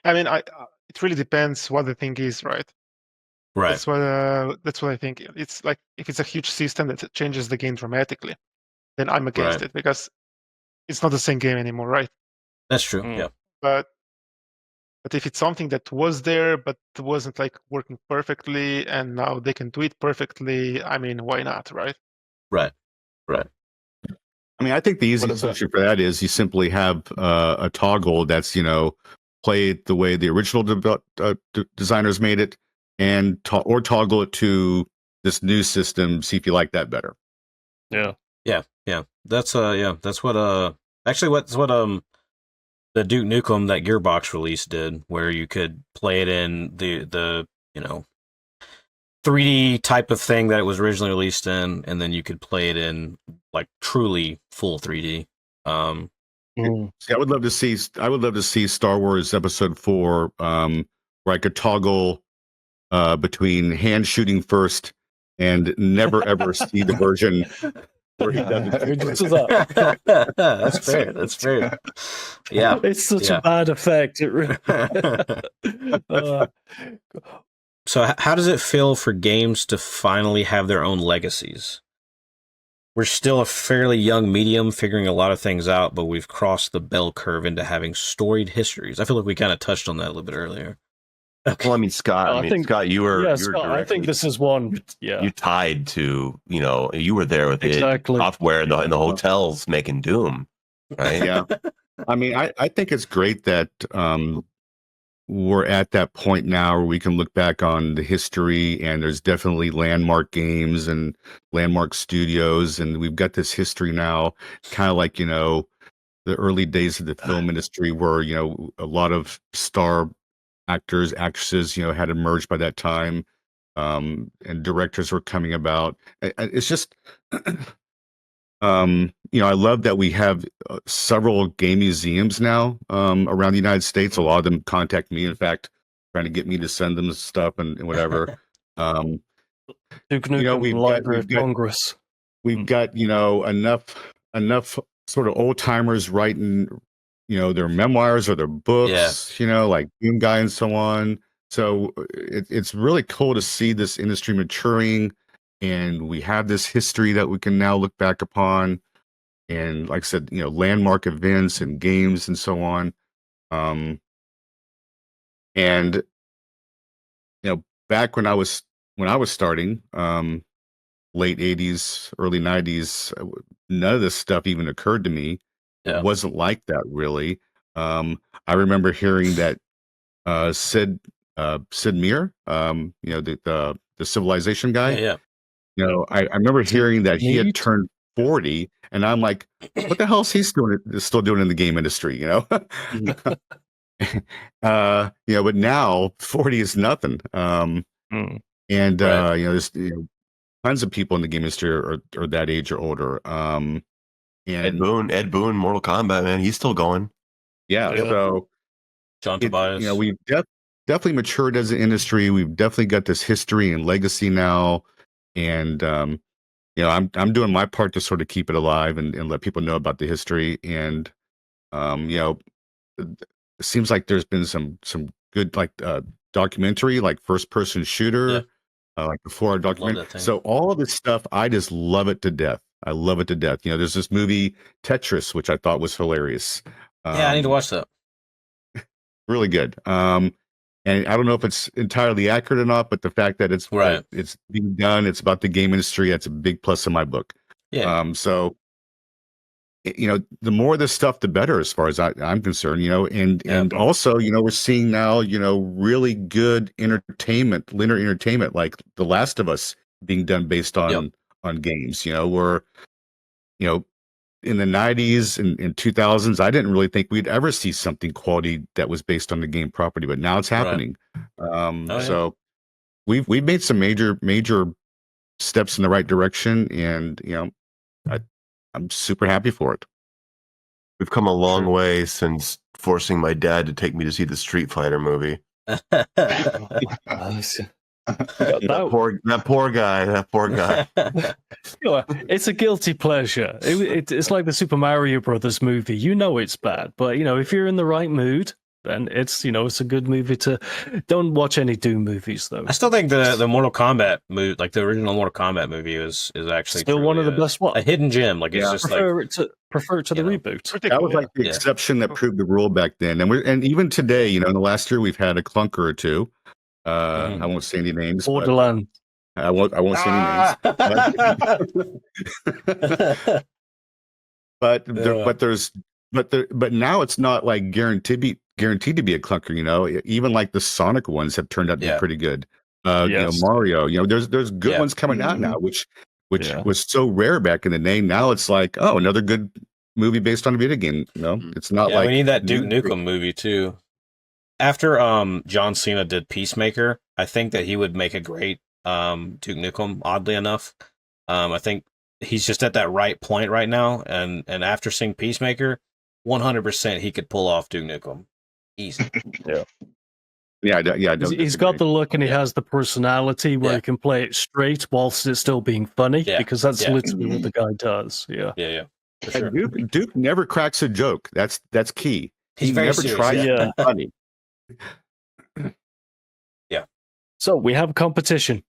S2: I mean, it really depends what the thing is, right?
S3: Right.
S2: That's what I think. It's like, if it's a huge system that changes the game dramatically, then I'm against it, because it's not the same game anymore, right?
S3: That's true. Yeah.
S2: But if it's something that was there but wasn't like working perfectly, and now they can do it perfectly, I mean, why not, right?
S3: Right.
S5: I mean, I think the easiest solution for that is you simply have a toggle that's, play it the way the original designers made it, and or toggle it to this new system. See if you like that better.
S1: Yeah.
S3: That's what actually what's what the Duke Nukem, that Gearbox release, did, where you could play it in the 3D type of thing that it was originally released in, and then you could play it in like truly full 3D.
S5: See, I would love to see Star Wars Episode 4, where I could toggle between hand shooting first and never ever see the version where he doesn't.
S3: That's fair. That's fair. Yeah,
S1: It's such a bad effect. It really.
S3: So how does it feel for games to finally have their own legacies? We're still a fairly young medium, figuring a lot of things out, but we've crossed the bell curve into having storied histories. I feel like we kind of touched on that a little bit earlier.
S4: Well, I mean, Scott. Scott, you were.
S1: Scott, I think this is one. Yeah,
S4: you tied to. You were there with
S1: exactly.
S4: the software in the hotels making Doom, right?
S5: Yeah. I mean, I think it's great that we're at that point now where we can look back on the history, and there's definitely landmark games and landmark studios, and we've got this history now, kind of like the early days of the film industry, where a lot of star actors, actresses, had emerged by that time, and directors were coming about. It's just, I love that we have several game museums now around the United States. A lot of them contact me, in fact, trying to get me to send them stuff and whatever.
S1: Duke Nukem Library of Congress.
S5: We've got enough sort of old timers writing their memoirs or their books, like Doom Guy and so on. So it's really cool to see this industry maturing, and we have this history that we can now look back upon, and like I said, landmark events and games and so on. And back when I was starting, late 80s, early 90s, none of this stuff even occurred to me.
S3: Yeah.
S5: It wasn't like that, really. I remember hearing that Sid Meier, the Civilization guy.
S3: Yeah.
S5: I remember hearing that he had turned 40, and I'm like, what the hell is he still doing in the game industry? But now 40 is nothing. And there's tons of people in the game industry are that age or older. And
S4: Ed Boon, Mortal Kombat, man, he's still going.
S5: Yeah. So
S3: John Tobias.
S5: We've definitely matured as an industry. We've definitely got this history and legacy now. And I'm doing my part to sort of keep it alive and let people know about the history. And it seems like there's been some good documentary, like first person shooter, like the 4-hour documentary. So all of this stuff, I just love it to death. I love it to death. There's this movie Tetris, which I thought was hilarious.
S3: I need to watch that.
S5: Really good. And I don't know if it's entirely accurate or not, but the fact that it's being done, it's about the game industry. That's a big plus in my book.
S3: Yeah.
S5: So the more of this stuff, the better, as far as I'm concerned. And also, we're seeing now, really good entertainment, linear entertainment, like The Last of Us being done based on games. Where in the 90s and 2000s, I didn't really think we'd ever see something quality that was based on the game property, but now it's happening. So we've made some major steps in the right direction, and I'm super happy for it.
S4: We've come a long way since forcing my dad to take me to see the Street Fighter movie. That poor guy.
S1: It's a guilty pleasure. It's like the Super Mario Brothers movie. It's bad, but if you're in the right mood, then it's a good movie to. Don't watch any Doom movies though.
S3: I still think the Mortal Kombat movie, like the original Mortal Kombat movie, is actually
S1: still one of the best ones.
S3: A hidden gem. Like it's just
S1: prefer it to the reboot.
S5: That was like the exception that proved the rule back then, and even today, in the last year, we've had a clunker or two. I won't say any names.
S1: Borderlands.
S5: I won't say any names. But now it's not like guaranteed to be a clunker. Even like the Sonic ones have turned out to be pretty good. Mario. There's good ones coming out now, which was so rare back in the day. Now it's like, another good movie based on a video game. It's not like
S3: we need that Duke Nukem movie too. After John Cena did Peacemaker, I think that he would make a great Duke Nukem, oddly enough. I think he's just at that right point right now, and after seeing Peacemaker, 100% he could pull off Duke Nukem. Easy.
S1: He's got the look and he has the personality where he can play it straight whilst it's still being funny, because that's literally what the guy does.
S3: Yeah. For sure.
S5: Duke never cracks a joke. That's key.
S3: He never
S5: tries to be funny.
S3: Yeah.
S1: So we have competition.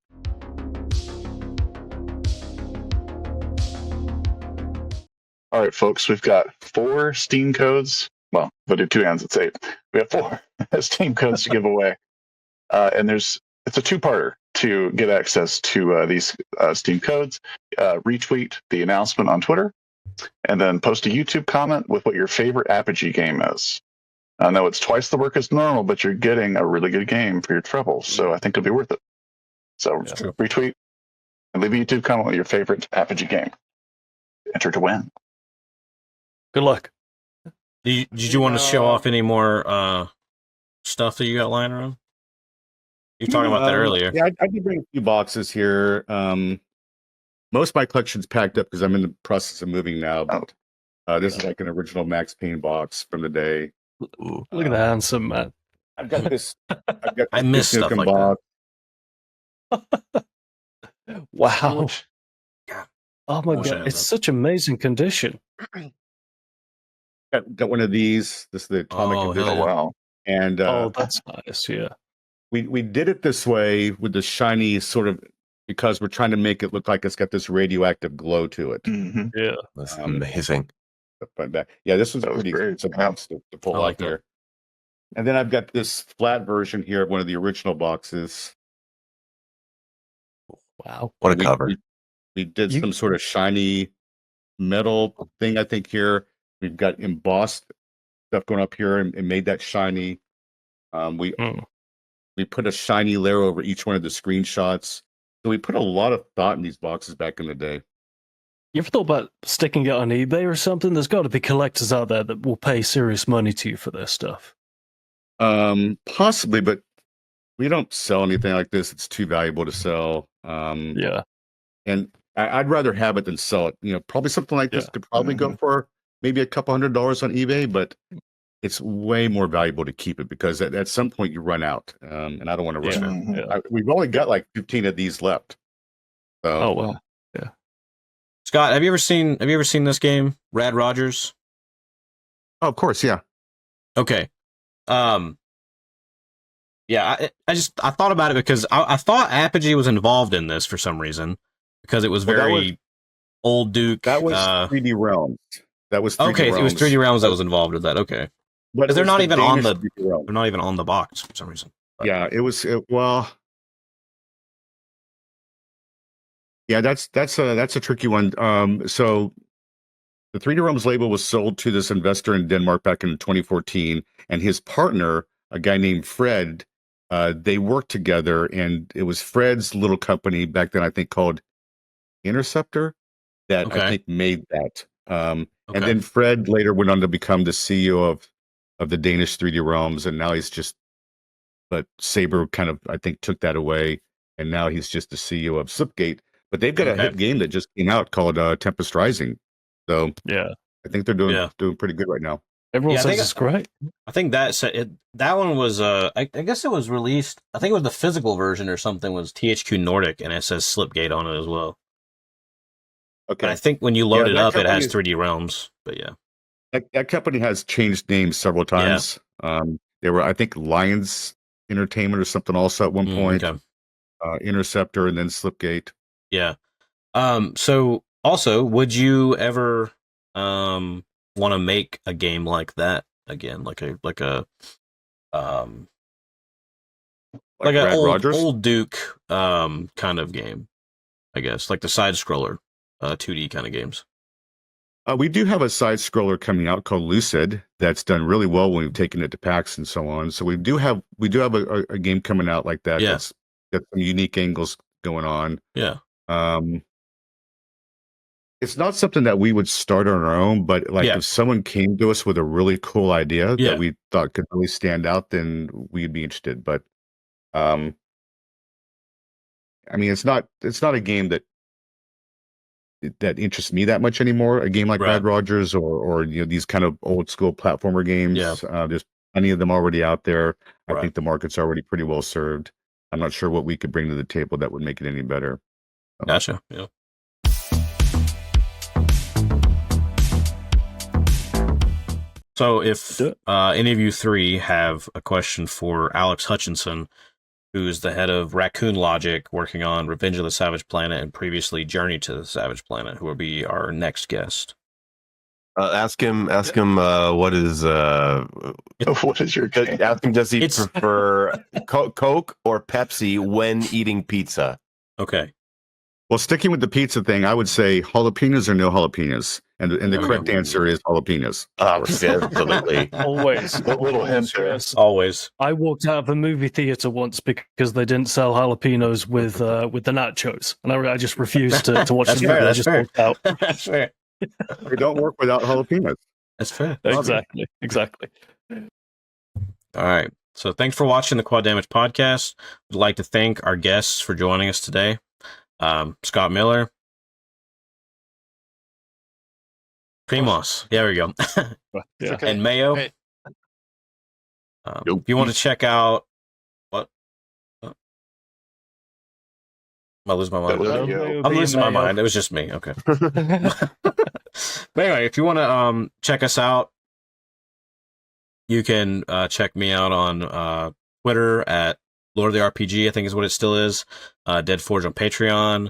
S6: All right, folks, we've got 4 Steam codes. Well, if I do 2 hands, it's 8. We have 4 Steam codes to give away. And it's a 2-parter to get access to these Steam codes. Retweet the announcement on Twitter, and then post a YouTube comment with what your favorite Apogee game is. I know it's twice the work as normal, but you're getting a really good game for your trouble, so I think it'll be worth it. So retweet and leave a YouTube comment with your favorite Apogee game. Enter to win.
S1: Good luck.
S3: Did you want to show off any more stuff that you got lying around? You were talking about that earlier.
S5: Yeah, I did bring a few boxes here. Most of my collection's packed up because I'm in the process of moving now. But this is like an original Max Payne box from the day.
S1: Ooh, look at the handsome man.
S5: I've got this.
S3: I miss stuff like box.
S1: That. Wow. Oh my god, it's such amazing condition.
S5: Got one of these. This is the Atomic Edition.
S6: Oh wow!
S5: And
S1: that's nice. Yeah,
S5: we did it this way with the shiny sort of because we're trying to make it look like it's got this radioactive glow to it.
S6: Mm-hmm.
S1: Yeah,
S4: that's amazing.
S5: But this was pretty expensive to pull out there. And then I've got this flat version here of one of the original boxes.
S1: Wow.
S4: What a cover.
S5: We did some sort of shiny metal thing, I think, here. We've got embossed stuff going up here and made that shiny. We put a shiny layer over each one of the screenshots. So we put a lot of thought in these boxes back in the day.
S1: You ever thought about sticking it on eBay or something? There's got to be collectors out there that will pay serious money to you for this stuff.
S5: Possibly, but we don't sell anything like this. It's too valuable to sell.
S1: Yeah.
S5: And I'd rather have it than sell it. You know, probably something like this could probably go for maybe a couple $100 on eBay, but it's way more valuable to keep it because at some point you run out. And I don't want to run out. We've only got like 15 of these left. So,
S1: oh wow. Yeah.
S3: Scott, have you ever seen this game, Rad Rogers?
S5: Oh, of course, yeah.
S3: Okay. Yeah, I thought about it because I thought Apogee was involved in this for some reason because it was very old Duke.
S5: That was 3D Realms. That was 3D
S3: okay.
S5: Realms.
S3: It was 3D Realms that was involved with that. Okay, because they're not even on the box for some reason. But.
S5: Yeah, well. Yeah, that's a tricky one. So the 3D Realms label was sold to this investor in Denmark back in 2014, and his partner, a guy named Fred, they worked together, and it was Fred's little company back then, I think, called Interceptor, that I think made that. And then Fred later went on to become the CEO of the Danish 3D Realms, and now he's just. But Saber kind of, I think, took that away, and now he's just the CEO of Slipgate. But they've got a hit game that just came out called Tempest Rising. So
S1: yeah,
S5: I think they're doing pretty good right now.
S1: Everyone says it's great.
S3: I think that one was I guess it was released. I think it was the physical version or something was THQ Nordic, and it says Slipgate on it as well.
S5: Okay,
S3: but I think when you load it up, it has 3D Realms. But yeah,
S5: that company has changed names several times. Yeah. They were, I think, Lions Entertainment or something also at one point. Interceptor and then Slipgate.
S3: Yeah. So also, would you ever want to make a game like that again, like a old Duke kind of game, I guess, like the side scroller 2D kind of games?
S5: We do have a side scroller coming out called Lucid that's done really well when we've taken it to PAX and so on. So we do have a game coming out like that.
S3: Yeah.
S5: That's got some unique angles going on.
S3: Yeah.
S5: It's not something that we would start on our own, but if someone came to us with a really cool idea that we thought could really stand out, then we'd be interested. But I mean, it's not a game that interests me that much anymore. A game like Rad Rogers or these kind of old school platformer games.
S3: Yeah.
S5: There's plenty of them already out there. I think the market's already pretty well served. I'm not sure what we could bring to the table that would make it any better.
S3: Gotcha. Yeah. So if any of you three have a question for Alex Hutchinson, who's the head of Raccoon Logic, working on Revenge of the Savage Planet and previously Journey to the Savage Planet, who will be our next guest.
S4: Ask him. What is
S6: what is your game?
S4: Ask him. Does he prefer Coke or Pepsi when eating pizza?
S3: Okay.
S5: Well, sticking with the pizza thing, I would say jalapenos or no jalapenos, and the correct answer is jalapenos.
S4: Absolutely.
S1: Always.
S6: What little hint there?
S3: Always.
S1: I walked out of a movie theater once because they didn't sell jalapenos with the nachos, and I just refused to watch the movie.
S3: That's
S1: I just
S3: fair.
S1: walked out.
S3: That's fair.
S5: They don't work without jalapenos.
S3: That's fair.
S1: Exactly.
S3: All right. So thanks for watching the Quad Damage Podcast. We'd like to thank our guests for joining us today. Scott Miller, Primoz, there we go, and Mayo.
S2: Hey.
S3: If you want to check out I lose my mind. I'm losing my mind. It was just me. Okay. But anyway, if you want to check us out, you can check me out on Twitter at Lord of the RPG, I think is what it still is. Deadforge on Patreon.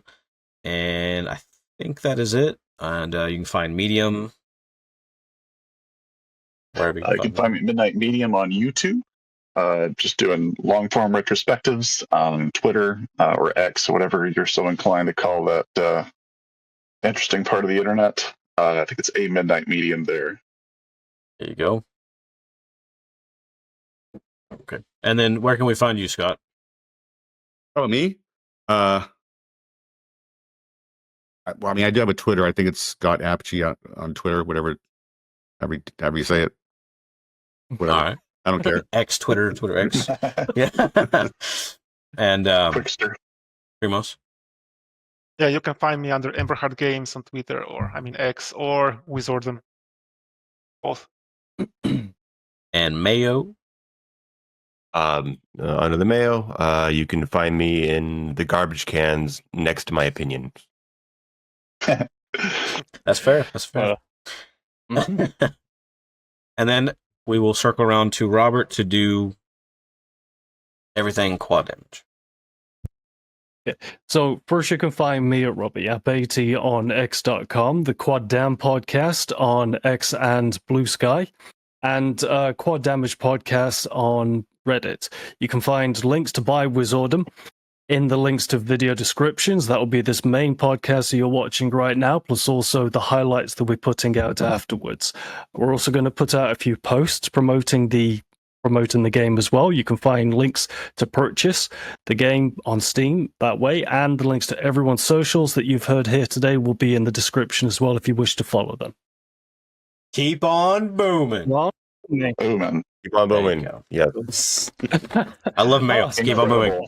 S3: And I think that is it. And you can find Medium. Wherever
S6: you can find me Midnight Medium on YouTube. just doing long form retrospectives on Twitter or X or whatever you're so inclined to call that interesting part of the internet. I think it's a midnight medium there.
S3: There you go. Okay. And then where can we find you, Scott?
S5: Oh, me? Well, I mean, I do have a Twitter. I think it's Scott Apogee on Twitter, whatever you say it. Whatever.
S3: All right.
S5: I don't care.
S3: Twitter X. Yeah. And
S6: Quickster.
S3: Primoz.
S2: Yeah, you can find me under Emberhard Games on Twitter, or X, or Wizordum. Both.
S3: And Mayo.
S4: Under the Mayo, you can find me in the garbage cans next to my opinion.
S3: That's fair. That's fair. And then we will circle around to Robert to do everything quad damage.
S1: So first you can find me at Yapp on x.com, the Quad Dam podcast on X and Blue Sky, and Quad Damage podcast on Reddit. You can find links to buy Wizordum in the links to video descriptions. That will be this main podcast that you're watching right now, plus also the highlights that we're putting out afterwards. We're also going to put out a few posts promoting the game as well. You can find links to purchase the game on Steam that way, and the links to everyone's socials that you've heard here today will be in the description as well if you wish to follow them.
S3: Keep on booming.
S1: Well,
S6: Booming.
S4: Keep on booming. Yeah.
S3: I love Mayo. Keep on booming.